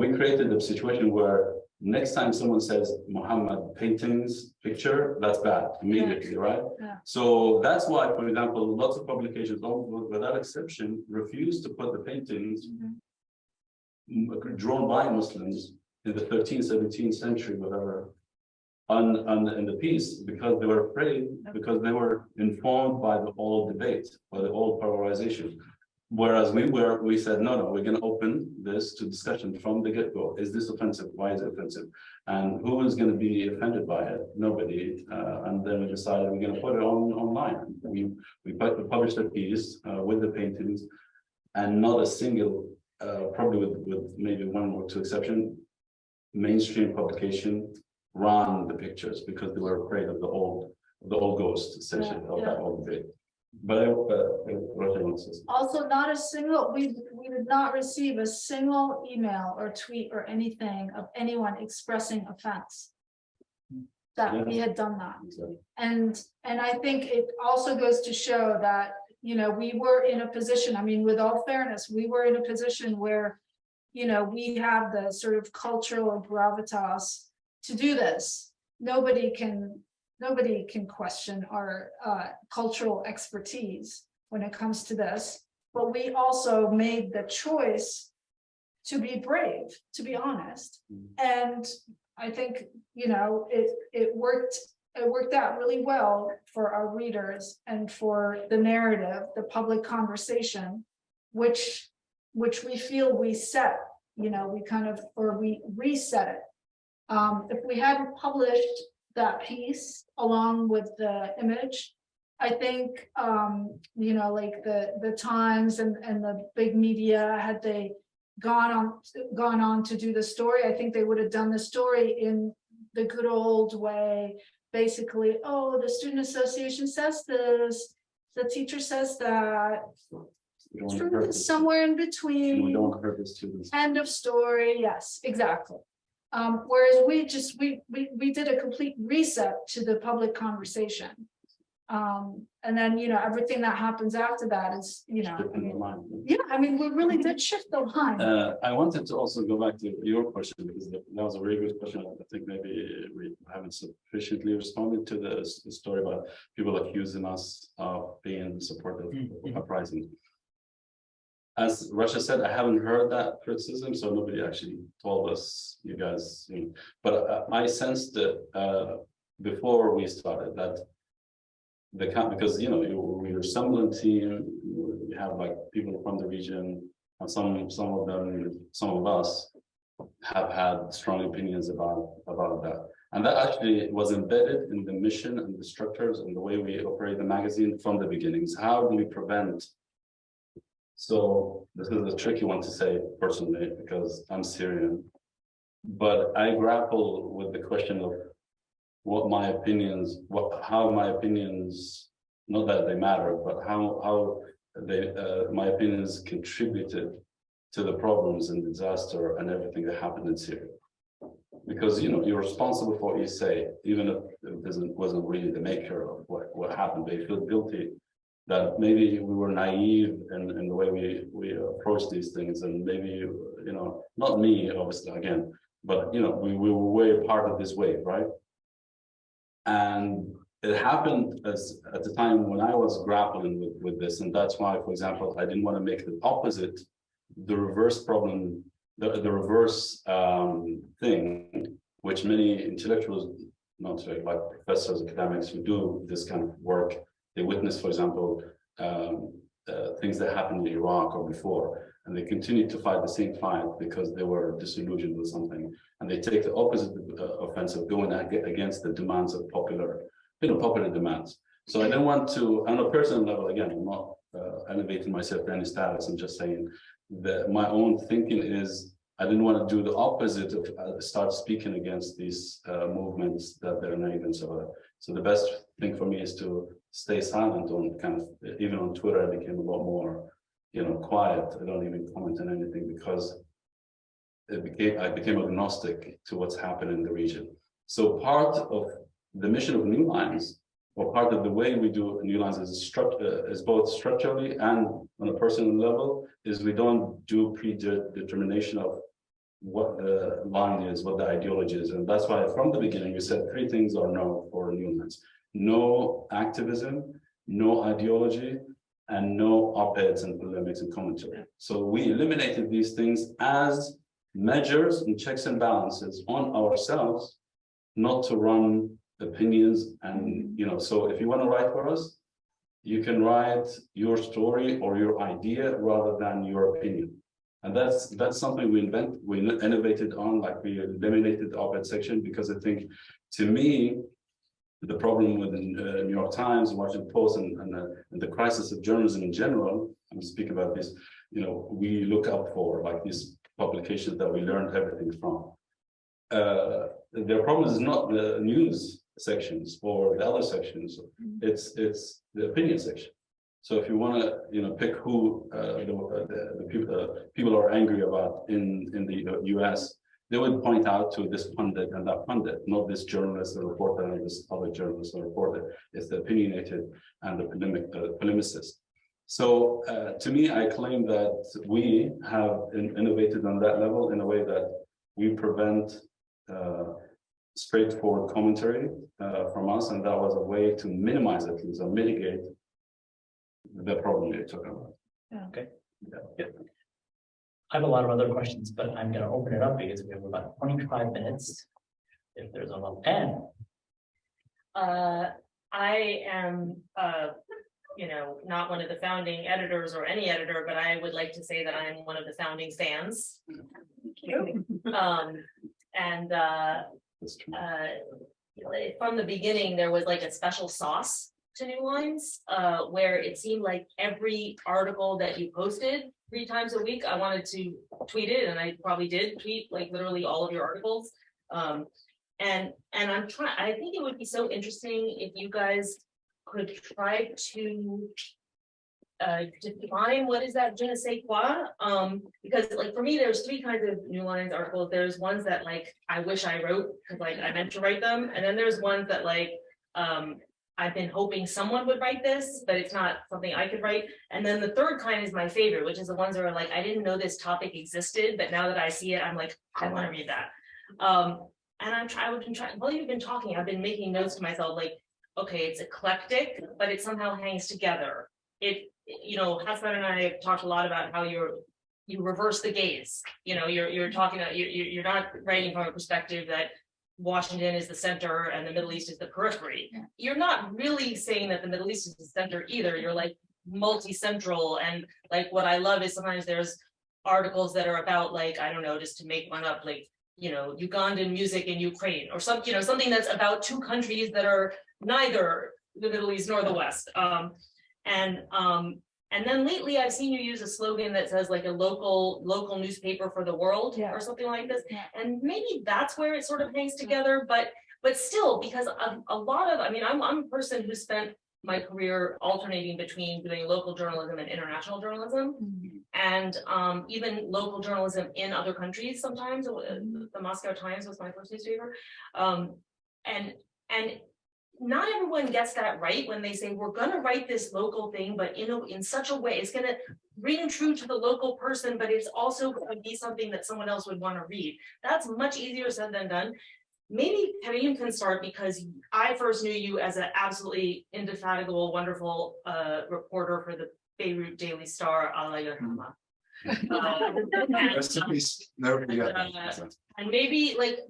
we created a situation where next time someone says Muhammad paintings picture, that's bad immediately, right? Yeah. So that's why, for example, lots of publications, without exception, refuse to put the paintings drawn by Muslims in the 13th, 17th century, whatever, in the piece, because they were afraid, because they were informed by the old debate, by the old polarization. Whereas we said, no, we're going to open this to discussion from the get-go. Is this offensive? Why is it offensive? And who is going to be offended by it? Nobody. And then we decided we're going to put it online. We published a piece with the paintings, and not a single, probably with maybe one or two exceptions, mainstream publication ran the pictures because they were afraid of the old ghost, essentially, of that old debate. But also, not a single, we did not receive a single email or tweet or anything of anyone expressing offense that we had done that. Exactly. And I think it also goes to show that we were in a position, with all fairness, we were in a position where we have the sort of cultural gravitas to do this. Nobody can question our cultural expertise when it comes to this, but we also made the choice to be brave, to be honest. And I think it worked out really well for our readers and for the narrative, the public conversation, which we feel we set, we reset it. If we hadn't published that piece along with the image, I think like the Times and the big media, had they gone on to do the story, I think they would have done the story in the good old way, basically, oh, the student association says this, the teacher says that, truth is somewhere in between. We don't hurt the students. End of story. Yes, exactly. Whereas we did a complete reset to the public conversation. And then, everything that happens after that is, Shifting the line. yeah, I mean, we really did shift the line. I wanted to also go back to your question because that was a very good question. I think maybe we haven't sufficiently responded to the story about people accusing us of being supportive of uprising. As Rasha said, I haven't heard that criticism, so nobody actually told us, you guys, but I sensed that before we started that because we're a sembling team, we have like people from the region, and some of us have had strong opinions about that. And that actually was embedded in the mission and the structures and the way we operate the magazine from the beginnings. How do we prevent? So this is a tricky one to say personally because I'm Syrian, but I grapple with the question of what my opinions, how my opinions, not that they matter, but how my opinions contributed to the problems and disaster and everything that happened in Syria. Because you're responsible for what you say, even if it wasn't really the maker of what happened. They feel guilty that maybe we were naive in the way we approach these things, and maybe not me obviously again, but we were way part of this wave, right? And it happened at the time when I was grappling with this, and that's why, for example, I didn't want to make the opposite, the reverse problem, the reverse thing, which many intellectuals, not like professors, academics who do this kind of work, they witness, for example, things that happened in Iraq or before, and they continue to fight the same fight because they were disillusioned with something, and they take the opposite offensive, going against the demands of popular demands. So I don't want to, on a personal level, again, I'm not elevating myself to any status. I'm just saying that my own thinking is I didn't want to do the opposite of start speaking against these movements that they're naive and so on. So the best thing for me is to stay silent on even on Twitter. I became a lot more quiet. I don't even comment on anything because I became agnostic to what's happening in the region. So part of the mission of New Lines, or part of the way we do New Lines is both structurally and on a personal level, is we don't do predetermination of what the line is, what the ideology is. And that's why from the beginning we said 3 things are no for New Lines: no activism, no ideology, and no op-eds and polemics and commentary. So we eliminated these things as measures and checks and balances on ourselves, not to run opinions. And so if you want to write for us, you can write your story or your idea rather than your opinion. And that's something we innovated on, like we eliminated the op-ed section, because I think, to me, the problem with the New York Times, Washington Post, and the crisis of journalism in general, I'm speaking about this, we look up for like these publications that we learned everything from. Their problem is not the news sections or the other sections, it's the opinion section. So if you want to pick who the people are angry about in the US, they would point out to this pundit and that pundit, not this journalist or reporter and this other journalist or reporter. It's the opinionated and the polemicist. So to me, I claim that we have innovated on that level in a way that we prevent straightforward commentary from us, and that was a way to minimize, at least, or mitigate the problem you're talking about. Yeah. Okay. Yeah. I have a lot of other questions, but I'm going to open it up because we have about 25 minutes. If there's a lot, and I am, not one of the founding editors or any editor, but I would like to say that I'm one of the founding fans. From the beginning, there was like a special sauce to New Lines, where it seemed like every article that you posted 3 times a week, I wanted to tweet it, and I probably did tweet like literally all of your articles. And I think it would be so interesting if you guys could try to define what is that je ne sais quoi, because like for me there's 3 kinds of New Lines articles. There's ones that like I wish I wrote because like I meant to write them, and then there's ones that like I've been hoping someone would write this, but it's not something I could write. And then the third kind is my favorite, which is the ones that are like, I didn't know this topic existed, but now that I see it, I'm like, I want to read that. And I've been trying, while you've been talking, I've been making notes to myself, like, okay, it's eclectic, but it somehow hangs together. Hassan and I have talked a lot about how you reverse the gaze. You're talking about, you're not writing from a perspective that Washington is the center and the Middle East is the periphery. Yeah. You're not really saying that the Middle East is the center either. You're like multi-central, and like what I love is sometimes there's articles that are about, like, I don't know, just to make one up, like, Ugandan music in Ukraine or something that's about two countries that are neither the Middle East nor the West. And then lately I've seen you use a slogan that says like a local newspaper for the world, Yeah. or something like this. Yeah. And maybe that's where it sort of hangs together, but still, because a lot of, I'm a person who spent my career alternating between doing local journalism and international journalism, and even local journalism in other countries sometimes. The Moscow Times was my first newspaper. And not everyone gets that right when they say, we're going to write this local thing, but in such a way, it's going to ring true to the local person, but it's also going to be something that someone else would want to read. That's much easier said than done. Maybe Kareem can start, because I first knew you as an absolutely indefatigable, wonderful reporter for the Beirut Daily Star, Allah Yarhamah. Never forget that. And maybe, like,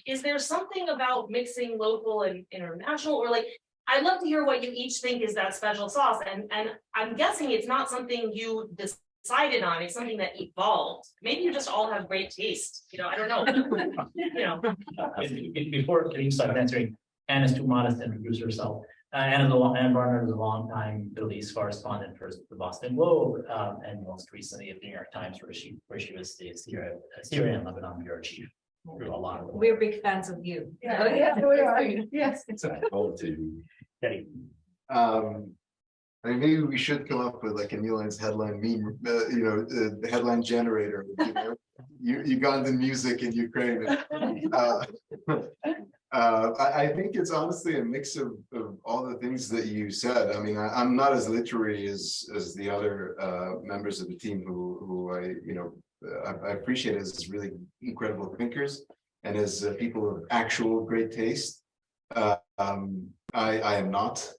is there something about mixing local and international, or like, I'd love to hear what you each think is that special sauce, and I'm guessing it's not something you decided on, it's something that evolved. Maybe you just all have great taste, I don't know. Before Kareem started answering, Anne is too modest to introduce herself. Anne Barnard is a longtime Middle East correspondent for the Boston Globe, and most recently at the New York Times, where she was the Syria and Lebanon bureau chief. Through a lot of We're big fans of you. Yeah, we are. Yes. Maybe we should come up with like a New Line's headline meme, the headline generator, Ugandan music in Ukraine. I think it's honestly a mix of all the things that you said. I'm not as literary as the other members of the team who I appreciate as really incredible thinkers and as people of actual great taste. I am not,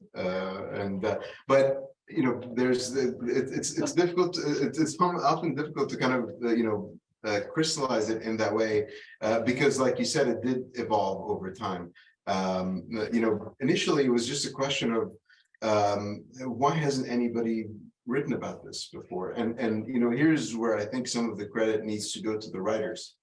but it's difficult. It's often difficult to kind of crystallize it in that way, because, like you said, it did evolve over time. Initially it was just a question of why hasn't anybody written about this before? And here's where I think some of the credit needs to go to the writers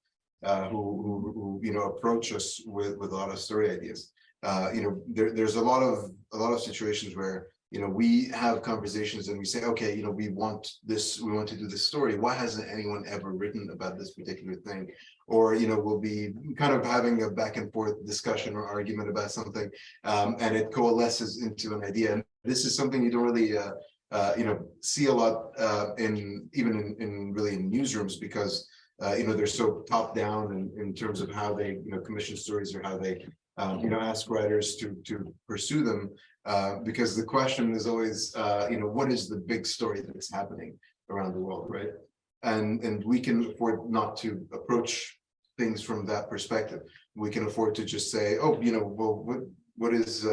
who approach us with a lot of story ideas. There's a lot of situations where we have conversations and we say, okay, we want to do this story. Why hasn't anyone ever written about this particular thing? Or we'll be kind of having a back and forth discussion or argument about something, and it coalesces into an idea. And this is something you don't really see a lot in newsrooms, because they're so top down in terms of how they commission stories, or how they ask writers to pursue them, because the question is always what is the big story that's happening around the world, right? And we can afford not to approach things from that perspective. We can afford to just say, oh, what is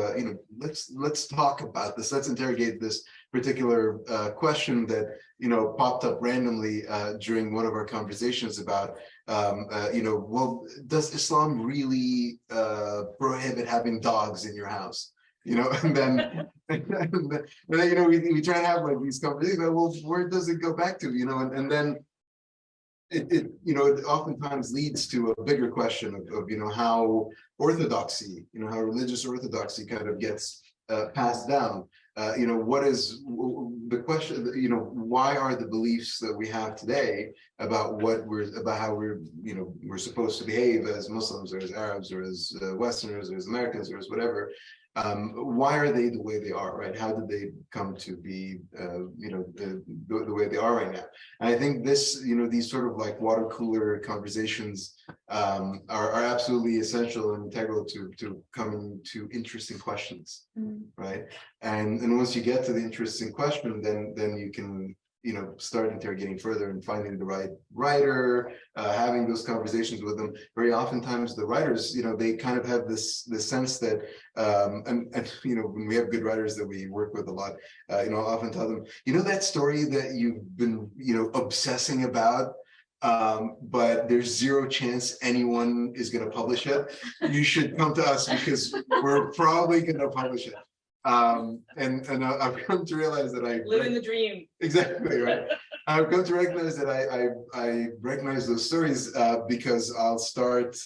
let's talk about this, let's interrogate this particular question that popped up randomly during one of our conversations about well, does Islam really prohibit having dogs in your house? And then we try to have like these conversations. Well, where does it go back to? And then it oftentimes leads to a bigger question of how orthodoxy, how religious orthodoxy kind of gets passed down. What is the question? Why are the beliefs that we have today about how we're supposed to behave as Muslims, or as Arabs, or as Westerners, or as Americans, or as whatever? Why are they the way they are, right? How did they come to be, the way they are right now? And I think this, these sort of like water cooler conversations are absolutely essential and integral to coming to interesting questions, right? And once you get to the interesting question, then you can start interrogating further and finding the right writer, having those conversations with them. Very oftentimes the writers, they kind of have this sense that and when we have good writers that we work with a lot, I'll often tell them, that story that you've been obsessing about, but there's zero chance anyone is going to publish it. You should come to us because we're probably going to publish it. And I've come to realize that I living the dream. Exactly right. I've come to recognize that I recognize those stories because I'll start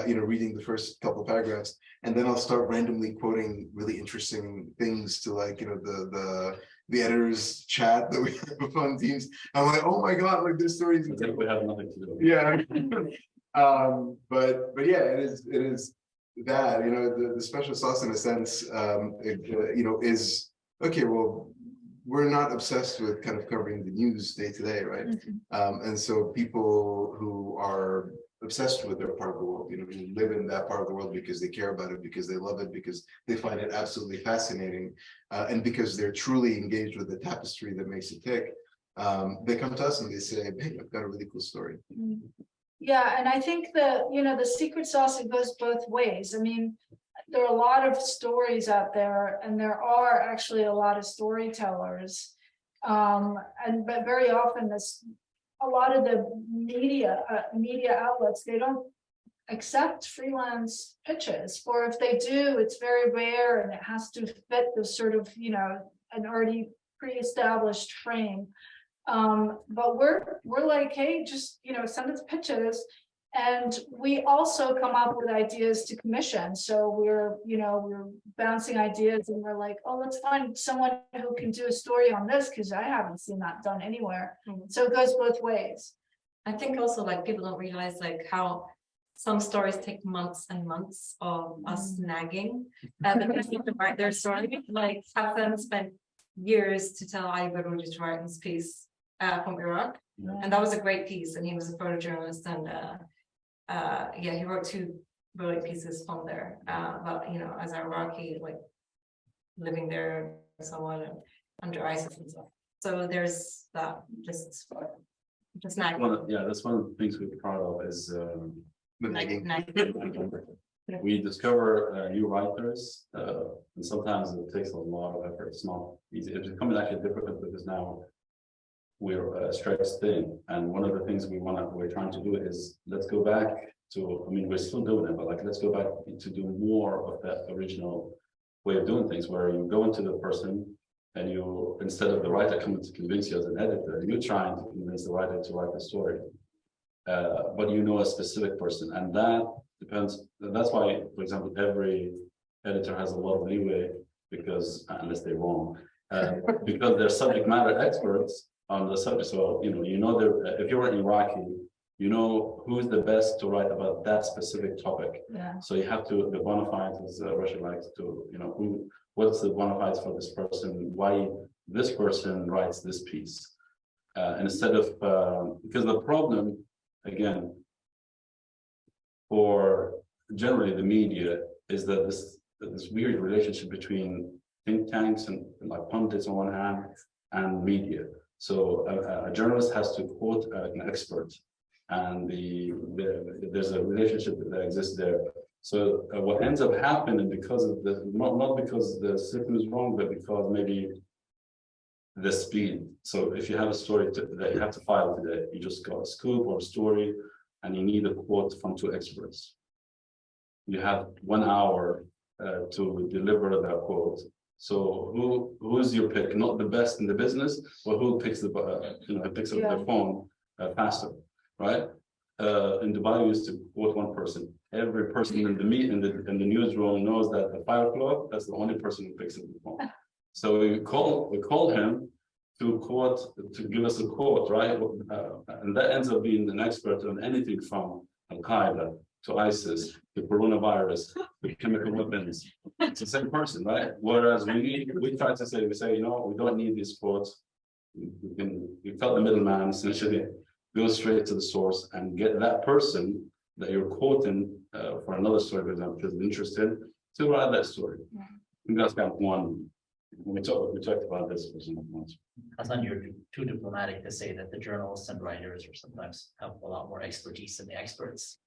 reading the first couple of paragraphs, and then I'll start randomly quoting really interesting things to the editor's chat that we have on Teams. I'm like, oh my god, like this story is. We have nothing to do. Yeah. But yeah, it is that the special sauce in a sense is okay. Well, we're not obsessed with kind of covering the news day to day, right? And so people who are obsessed with their part of the world, who live in that part of the world because they care about it, because they love it, because they find it absolutely fascinating, and because they're truly engaged with the tapestry that makes it tick, they come to us and they say, hey, I've got a really cool story. Yeah, and I think the secret sauce, it goes both ways. I mean, there are a lot of stories out there, and there are actually a lot of storytellers. But very often a lot of the media outlets, they don't accept freelance pitches, or if they do, it's very rare and it has to fit the sort of, an already pre-established frame. But we're like, hey, just send us pitches, and we also come up with ideas to commission. So we're bouncing ideas, and we're like, oh, let's find someone who can do a story on this because I haven't seen that done anywhere. So it goes both ways. I think also people don't realize how some stories take months and months of us nagging the person to write their story. Like Hassan spent years to tell Ibaruj to write his piece from Iraq, and that was a great piece, and he was a photojournalist, and he wrote 2 brilliant pieces from there about as an Iraqi, living there and so on, and under ISIS and stuff. So there's that, just nagging. That's one of the things we're proud of is The nagging. we discover new writers, and sometimes it takes a lot of effort. It's not easy. It's becoming actually difficult because now we're stretched thin, and one of the things we're trying to do is let's go back to. I mean, we're still doing it, but let's go back to do more of that original way of doing things, where you go into the person and you, instead of the writer coming to convince you as an editor, you're trying to convince the writer to write the story. But a specific person, and that depends. That's why, for example, every editor has a lot of leeway because, unless they're wrong, because they're subject matter experts on the subject. So if you're an Iraqi, who's the best to write about that specific topic. Yeah. So you have to the bona fides, as Rasha likes to, what's the bona fides for this person? Why this person writes this piece? Instead of because the problem, again, for generally the media is that this weird relationship between think tanks and pundits on one hand and media. So a journalist has to quote an expert, and there's a relationship that exists there. So what ends up happening because of not because the system is wrong, but because maybe the speed. So if you have a story that you have to file today, you just got a scoop or a story, and you need a quote from 2 experts. You have 1 hour to deliver that quote. So who's your pick? Not the best in the business, but who picks picks up the phone faster, right? In Dubai, we used to quote one person. Every person in the newsroom knows that at 5 o'clock, that's the only person who picks up the phone. So we call him to give us a quote, right? And that ends up being an expert on anything from Al-Qaeda to ISIS, to coronavirus, to chemical weapons. It's the same person, right? Whereas we try to say, we don't need these quotes. We cut the middleman, essentially, go straight to the source and get that person that you're quoting for another story, for example, is interested to write that story. Yeah. I think that's kind of one. We talked about this for some months. Hassan, you're too diplomatic to say that the journalists and writers are sometimes have a lot more expertise than the experts.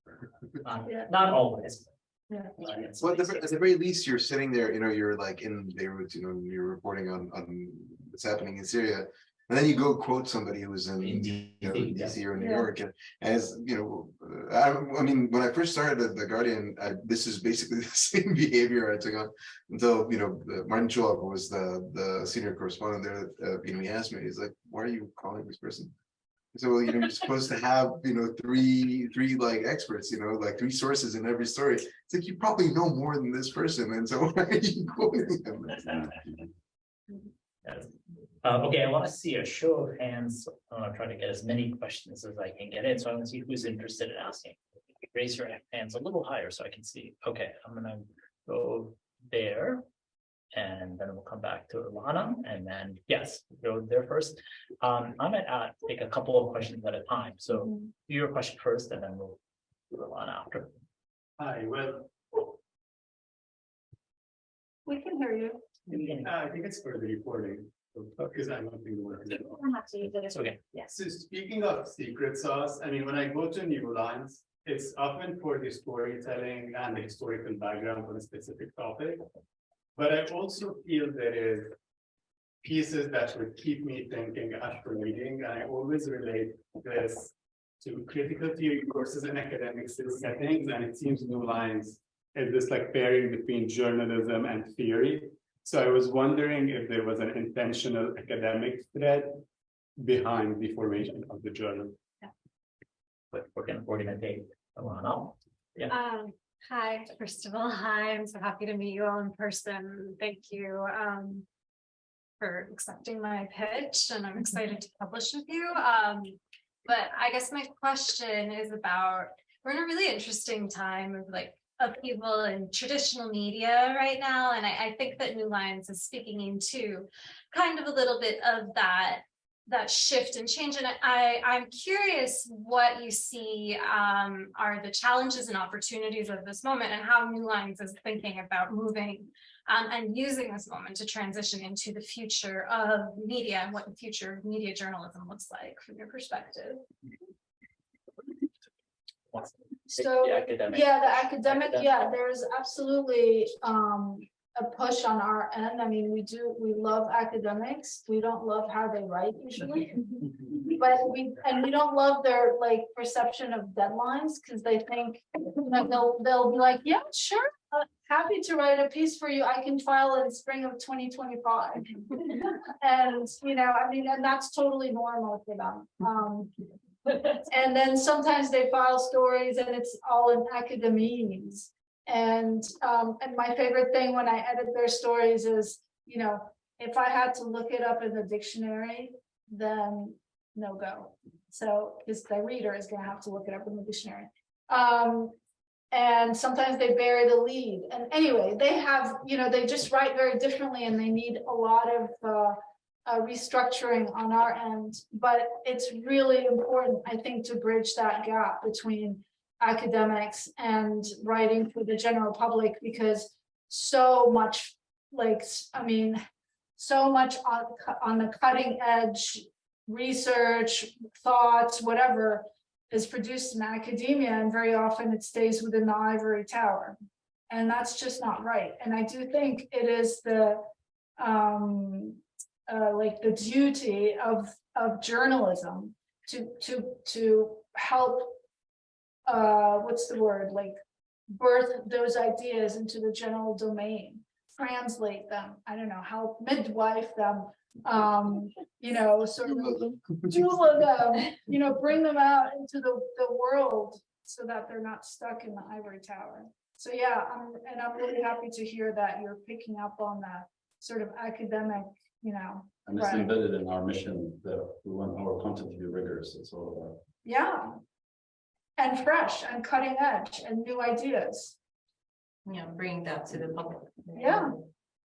Yeah. Not always. Yeah. Well, at the very least, you're sitting there, you're like in Beirut, you're reporting on what's happening in Syria. And then you go quote somebody who's in DC or New York. And as I mean, when I first started at The Guardian, this is basically the same behavior I took on until, Martin Chulak was the senior correspondent there. He asked me, he's like, why are you calling this person? So, well, you're supposed to have, three like experts, like 3 sources in every story. It's like, you probably know more than this person. And so why are you quoting them? Okay, I want to see a show of hands. I want to try to get as many questions as I can get in. So I want to see who's interested in asking. Raise your hands a little higher so I can see. Okay, I'm gonna go there. And then we'll come back to Ilana, and then yes, go there first. I'm gonna take a couple of questions at a time. So do your question first, and then we'll do Ilana after. Hi, well, We can hear you. I think it's for the recording, because I'm not doing the work. It's okay. So speaking of secret sauce, I mean, when I go to new lines, it's often for the storytelling and the historical background on a specific topic. But I also feel there is pieces that would keep me thinking after reading. And I always relate this to critical theory courses in academic settings. And it seems New Lines is this like pairing between journalism and theory. So I was wondering if there was an intentional academic thread behind the formation of the journal. But we're gonna take Ilana. Hi, first of all, hi, I'm so happy to meet you all in person. Thank you for accepting my pitch, and I'm excited to publish with you. But I guess my question is about, we're in a really interesting time of like upheaval in traditional media right now, and I think that New Lines is speaking into kind of a little bit of that shift and change. And I'm curious what you see are the challenges and opportunities of this moment, and how New Lines is thinking about moving and using this moment to transition into the future of media and what the future of media journalism looks like from your perspective. So, The academic. yeah, the academic, yeah, there's absolutely a push on our end. I mean, we love academics. We don't love how they write usually, but we don't love their like perception of deadlines, because they think they'll be like, yeah, sure, happy to write a piece for you. I can file in spring of 2025. And I mean, and that's totally normal for them. And then sometimes they file stories and it's all in academies. And my favorite thing when I edit their stories is, if I had to look it up in the dictionary, then no go. So because the reader is going to have to look it up in the dictionary. And sometimes they bury the lead. And anyway, they have, they just write very differently, and they need a lot of restructuring on our end. But it's really important, I think, to bridge that gap between academics and writing for the general public, because so much so much on the cutting edge research, thoughts, whatever is produced in academia, and very often it stays within the ivory tower, and that's just not right. And I do think it is the the duty of journalism to help birth those ideas into the general domain, translate them, I don't know, help midwife them, sort of doula them, bring them out into the world so that they're not stuck in the ivory tower. So yeah, I'm really happy to hear that you're picking up on that sort of academic, And it's embedded in our mission that we want our content to be rigorous. It's all about. Yeah. And fresh and cutting edge and new ideas. Bring that to the public. Yeah.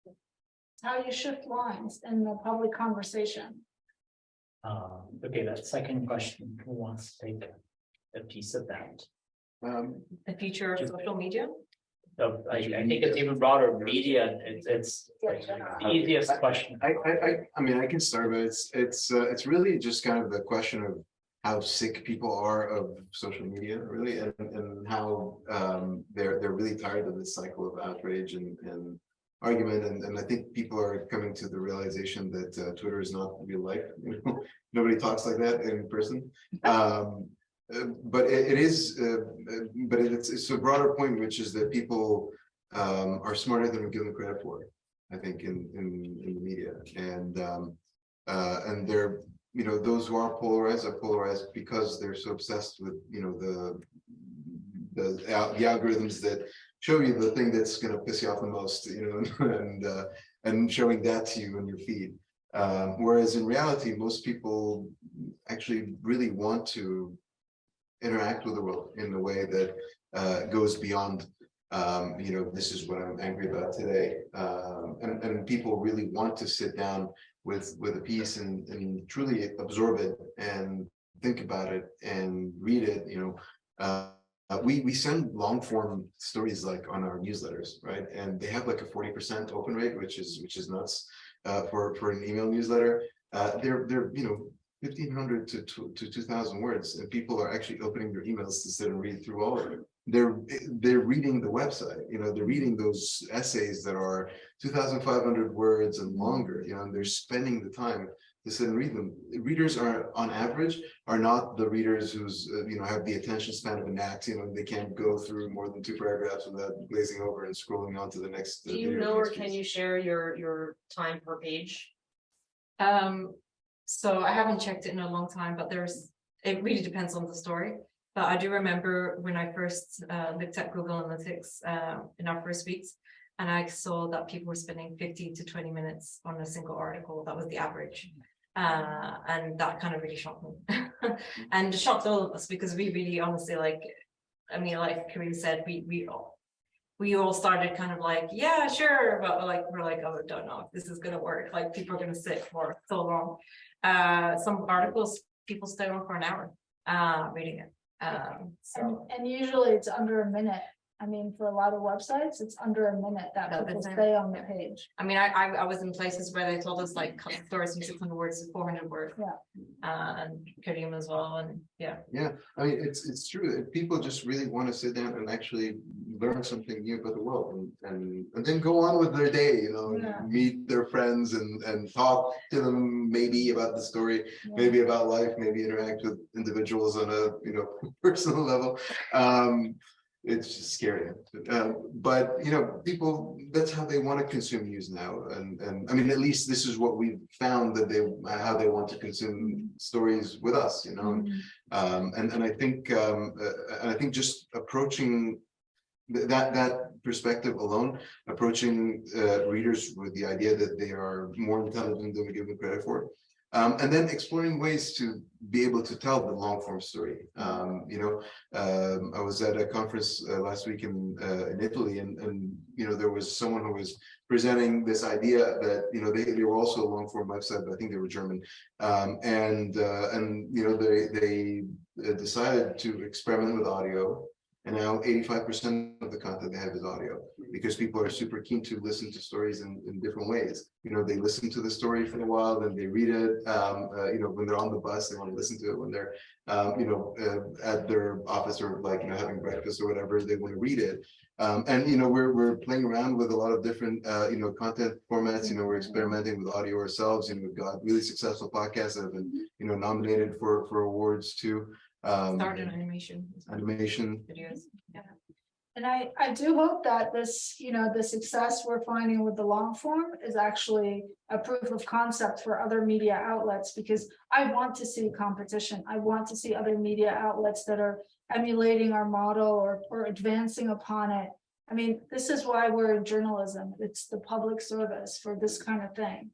It's how you shift lines in the public conversation. Okay, that second question, who wants to take a piece of that? The future of social media. So I think it's even broader media. It's like the easiest question. I mean, I can start, but it's really just kind of the question of how sick people are of social media, really, and how they're really tired of this cycle of outrage and argument, and I think people are coming to the realization that Twitter is not real life. Nobody talks like that in person. But it is, but it's a broader point, which is that people are smarter than we give them credit for. I think in the media, and they're, those who are polarized because they're so obsessed with the algorithms that show you the thing that's going to piss you off the most, and showing that to you in your feed. Whereas in reality, most people actually really want to interact with the world in a way that goes beyond, this is what I'm angry about today. And people really want to sit down with a piece and truly absorb it and think about it and read it. We send long form stories like on our newsletters, right? And they have like a 40% open rate, which is nuts for an email newsletter. They're 1,500 to 2,000 words, and people are actually opening their emails to sit and read through all of it. They're reading the website, they're reading those essays that are 2,500 words and longer, and they're spending the time to sit and read them. Readers are, on average, are not the readers who's have the attention span of a gnat. They can't go through more than 2 paragraphs without glazing over and scrolling on to the next. Do you know, or can you share your time per page? So I haven't checked it in a long time, but it really depends on the story. But I do remember when I first looked at Google Analytics in our first weeks, and I saw that people were spending 15 to 20 minutes on a single article. That was the average. And that kind of really shocked me. And shocked all of us, because we really honestly, like Kareem said, we all started kind of like, yeah, sure, but we're like, oh, I don't know if this is gonna work. Like, people are gonna sit for so long. Some articles people stay on for an hour reading it. And usually it's under a minute. I mean, for a lot of websites, it's under a minute that people stay on the page. I mean, I was in places where they told us like cut stories from 600 words to 400 words. Yeah. And Kareem as well, and yeah. Yeah, I mean, it's true. People just really want to sit down and actually learn something new about the world, and then go on with their day. Meet their friends and talk to them maybe about the story, maybe about life, maybe interact with individuals on a personal level. It's just scary, but people, that's how they want to consume news now, and I mean, at least this is what we've found, that how they want to consume stories with us, and I think just approaching that perspective alone, approaching readers with the idea that they are more intelligent than we give them credit for. And then exploring ways to be able to tell the long form story. I was at a conference last week in Italy, and there was someone who was presenting this idea that they were also a long form website, but I think they were German, and they decided to experiment with audio. And now 85% of the content they have is audio, because people are super keen to listen to stories in different ways. They listen to the story for a while, then they read it. When they're on the bus, they want to listen to it. When they're, at their office, or having breakfast or whatever, they want to read it. We're playing around with a lot of different, content formats. We're experimenting with audio ourselves. We've got really successful podcasts that have been, nominated for awards too. Started animation videos. Yeah. And I do hope that this, the success we're finding with the long form is actually a proof of concept for other media outlets, because I want to see competition. I want to see other media outlets that are emulating our model or advancing upon it. I mean, this is why we're in journalism. It's the public service for this kind of thing.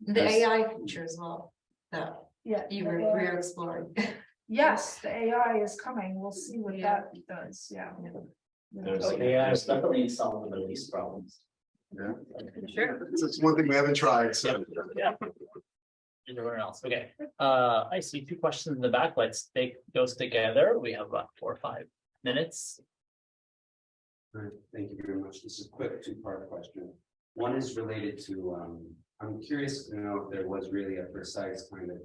The AI feature as well, that we're exploring. Yes, the AI is coming. We'll see what that does. Yeah. AI is definitely solving the Middle East problems. Yeah, Sure. it's one thing we haven't tried. So Yeah. Everywhere else. Okay. I see 2 questions in the back. Let's take those together. We have about 4 or 5 minutes. All right, thank you very much. This is a quick two-part question. One is related to, I'm curious to know if there was really a precise kind of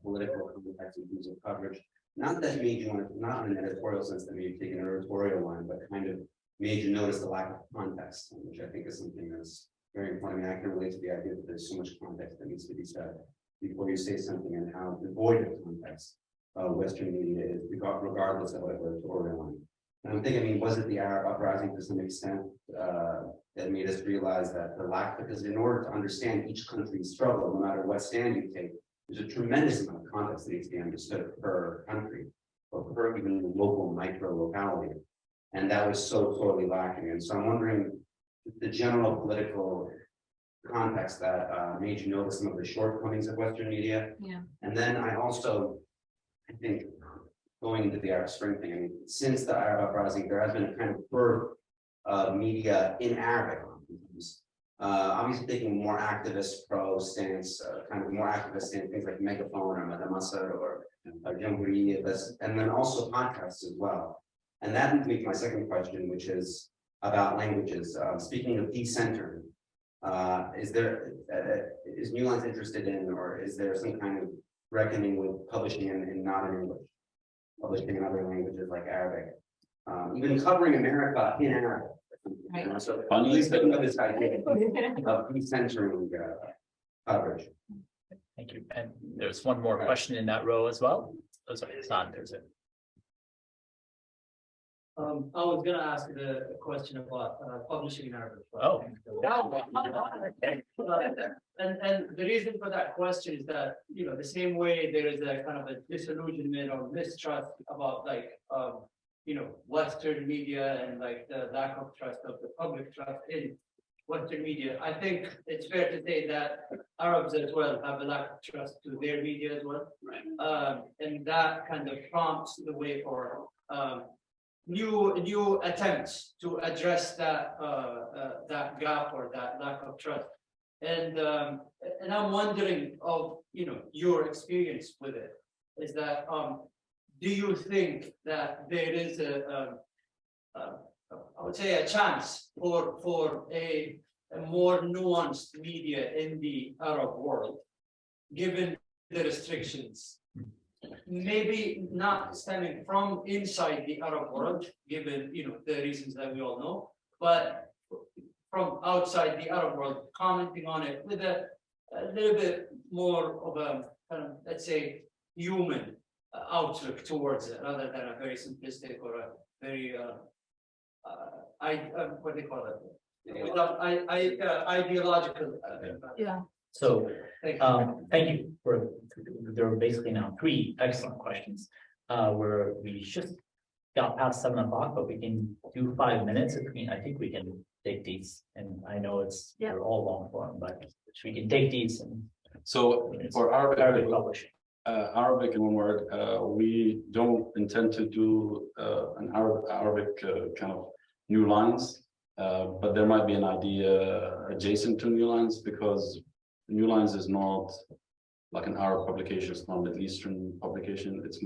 political context in terms of coverage. Not that made you want, not in an editorial sense that made you take an editorial line, but kind of made you notice the lack of context, which I think is something that's very important. I mean, I can relate to the idea that there's so much context that needs to be said before you say something, and how devoid of context Western media is, regardless of what editorial line. And I'm thinking, I mean, was it the Arab uprising to some extent that made us realize that the lack, because in order to understand each country's struggle, no matter what stand you take, there's a tremendous amount of context that needs to be understood per country, or per even local micro locality. And that was so sorely lacking. And so I'm wondering the general political context that made you notice some of the shortcomings of Western media. Yeah. And then I also, I think, going into the Arab Spring thing, I mean, since the Arab uprising, there has been a kind of birth of media in Arabic. Obviously taking a more activist pro stance, kind of more activist stance, things like Megaphone or Madamasa or Jamhuriya, and then also podcasts as well. And that leads me to my second question, which is about languages. Speaking of decentering, is New Lines interested in, or is there some kind of reckoning with publishing in not in English, publishing in other languages like Arabic, even covering America in Arabic? Right. So please think about this idea of decentering coverage. Thank you. And there's one more question in that row as well. Oh, sorry, it's not. There's it. I was gonna ask the question about publishing in Arabic. Oh. And the reason for that question is that, you know, the same way there is a kind of a disillusionment or mistrust about like, you know, Western media and like the lack of trust of the public trust in Western media. I think it's fair to say that Arabs as well have a lack of trust to their media as well. Right. And that kind of prompts the way for new attempts to address that that gap or that lack of trust. And I'm wondering of, you know, your experience with it is that do you think that there is I would say a chance for a more nuanced media in the Arab world, given the restrictions? Maybe not stemming from inside the Arab world, given, you know, the reasons that we all know, but from outside the Arab world, commenting on it with a little bit more of a kind of, let's say, human outlook towards it, rather than a very simplistic or a very what do they call it? Ideological. Yeah. So thank you for, there are basically now 3 excellent questions where we just got past 7 o'clock, but we can do 5 minutes. I think we can take these, and I know they're all long form, but we can take these. And so for Arabic publishing. Arabic in one word, we don't intend to do an Arabic kind of New Lines, but there might be an idea adjacent to New Lines, because New Lines is not like an Arab publication, it's not a Middle Eastern publication, it's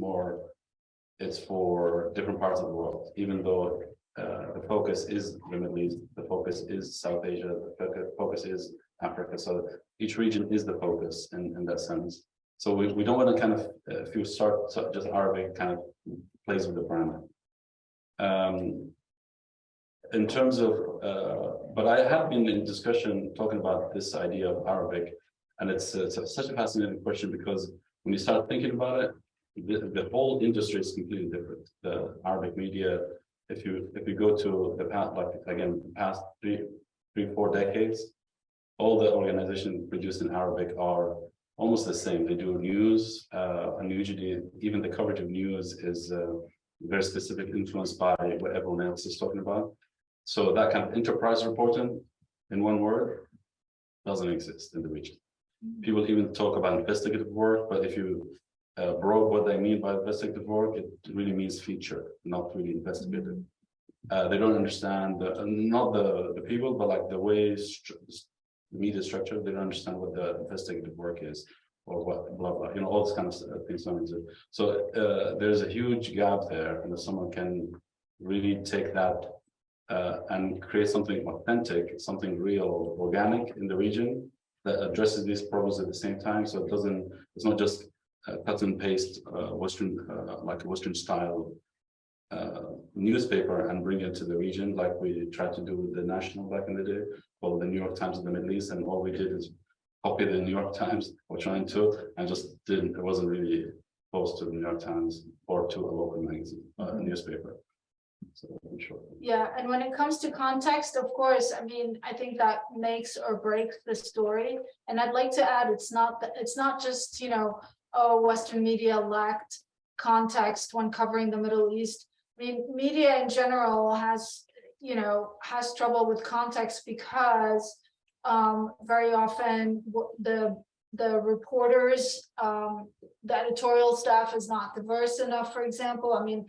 for different parts of the world, even though the focus is the Middle East, the focus is South Asia, the focus is Africa, so each region is the focus in that sense. So we don't want to kind of, if you start just Arabic, kind of plays with the brand. In terms of, but I have been in discussion talking about this idea of Arabic, and it's such a fascinating question, because when you start thinking about it, the whole industry is completely different. The Arabic media, if you go to the past, like again, the past three, 4 decades, all the organizations produced in Arabic are almost the same. They do news, and usually even the coverage of news is very specific, influenced by what everyone else is talking about. So that kind of enterprise reporting, in one word, doesn't exist in the region. People even talk about investigative work, but if you broke what they mean by investigative work, it really means feature, not really investigative. They don't understand, not the people, but like the way the media structure, they don't understand what the investigative work is, or what, blah, blah, you know, all this kind of things. So there's a huge gap there, and if someone can really take that and create something authentic, something real, organic in the region that addresses these problems at the same time. So it's not just cut and paste Western, like a Western style newspaper and bring it to the region like we tried to do with the National back in the day, or the New York Times in the Middle East, and all we did is copy the New York Times, or trying to, and just didn't, it wasn't really close to the New York Times or to a local magazine, newspaper. So I'm sure. Yeah, and when it comes to context, of course, I mean, I think that makes or breaks the story. And I'd like to add, it's not just, you know, oh, Western media lacked context when covering the Middle East. I mean, media in general has trouble with context because very often the reporters, the editorial staff is not diverse enough, for example. I mean,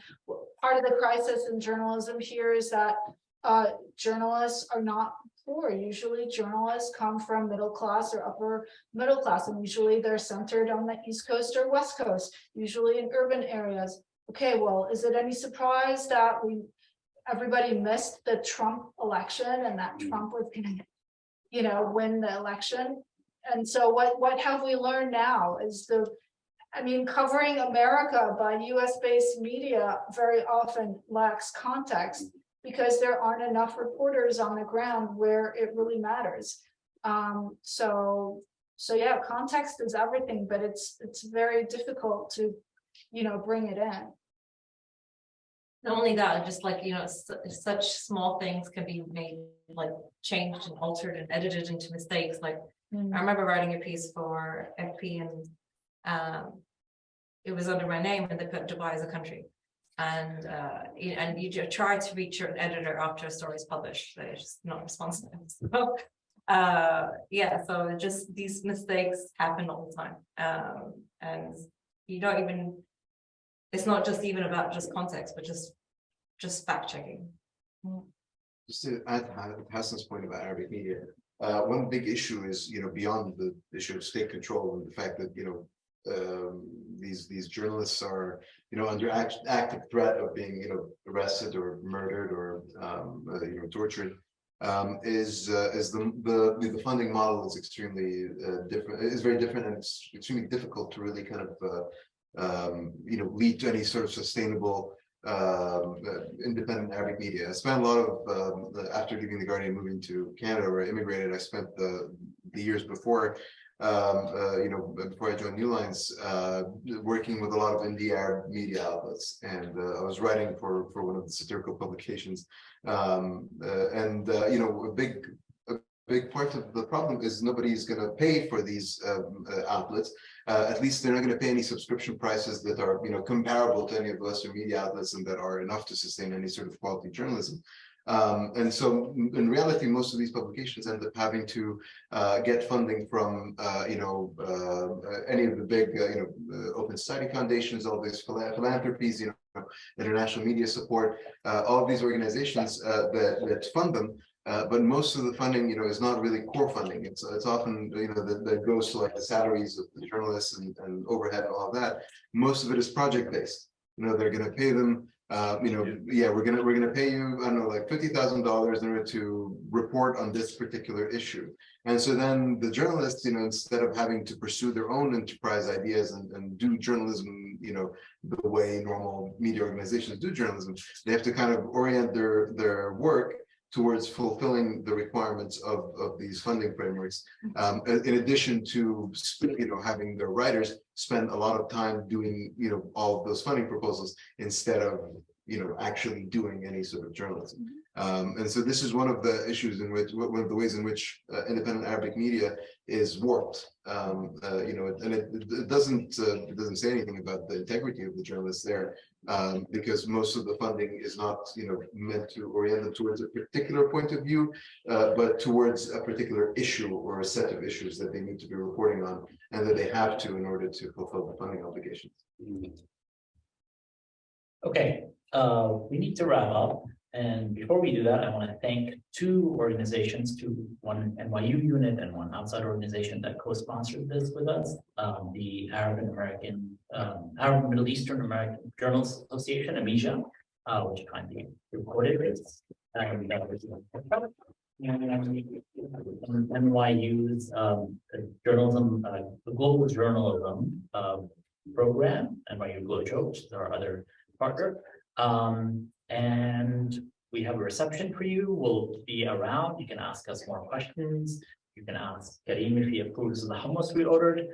part of the crisis in journalism here is that journalists are not poor. Usually journalists come from middle class or upper middle class, and usually they're centered on the East Coast or West Coast, usually in urban areas. Okay, well, is it any surprise that everybody missed the Trump election and that Trump was going to, you know, win the election? And so what have we learned now is covering America by US-based media very often lacks context because there aren't enough reporters on the ground where it really matters. So yeah, context is everything, but it's very difficult to, you know, bring it in. Not only that, just like, you know, such small things can be made, like changed and altered and edited into mistakes. Like I remember writing a piece for FP and it was under my name and they put Dubai as a country. And you try to reach your editor after a story is published, they're just not responsive. So yeah, so just these mistakes happen all the time. And you don't even, it's not just even about just context, but just fact checking. Just to add to Hassan's point about Arabic media, one big issue is, you know, beyond the issue of state control and the fact that, you know, these journalists are, you know, under active threat of being, you know, arrested or murdered or you know, tortured. Is the funding model is extremely different. It's very different, and it's extremely difficult to really kind of you know, lead to any sort of sustainable independent Arabic media. I spent a lot of after leaving the Guardian, moving to Canada, where I immigrated. I spent the years before, you know, before I joined New Lines, working with a lot of indie Arab media outlets, and I was writing for one of the satirical publications, you know, a big part of the problem is nobody's going to pay for these outlets. At least they're not going to pay any subscription prices that are, you know, comparable to any of the Western media outlets and that are enough to sustain any sort of quality journalism. And so in reality, most of these publications end up having to get funding from, you know, any of the big, you know, Open Society foundations, all these philanthropies, you know, international media support, all of these organizations that fund them. But most of the funding, you know, is not really core funding. It's often, you know, that goes to like the salaries of the journalists and overhead and all of that. Most of it is project based. You know, they're going to pay them. You know, yeah, we're gonna pay you, I don't know, like $50,000 in order to report on this particular issue. And so then the journalists, you know, instead of having to pursue their own enterprise ideas and do journalism, you know, the way normal media organizations do journalism, they have to kind of orient their work towards fulfilling the requirements of these funding frameworks, in addition to, you know, having their writers spend a lot of time doing, you know, all of those funding proposals instead of, you know, actually doing any sort of journalism. And so this is one of the issues in which, one of the ways in which independent Arabic media is warped. You know, and it doesn't say anything about the integrity of the journalists there, because most of the funding is not, you know, meant to orient them towards a particular point of view, but towards a particular issue or a set of issues that they need to be reporting on, and that they have to in order to fulfill the funding obligations. Okay, we need to wrap up. And before we do that, I want to thank two organizations, one NYU unit and one outside organization that co-sponsored this with us, the Arab Middle Eastern American Journalists Association, AMEJA, which kindly recorded this. And NYU's journalism, the global journalism program, NYU Glojo, which is our other partner. And we have a reception for you. We'll be around. You can ask us more questions. You can ask Kareem if he approves of the hummus we ordered.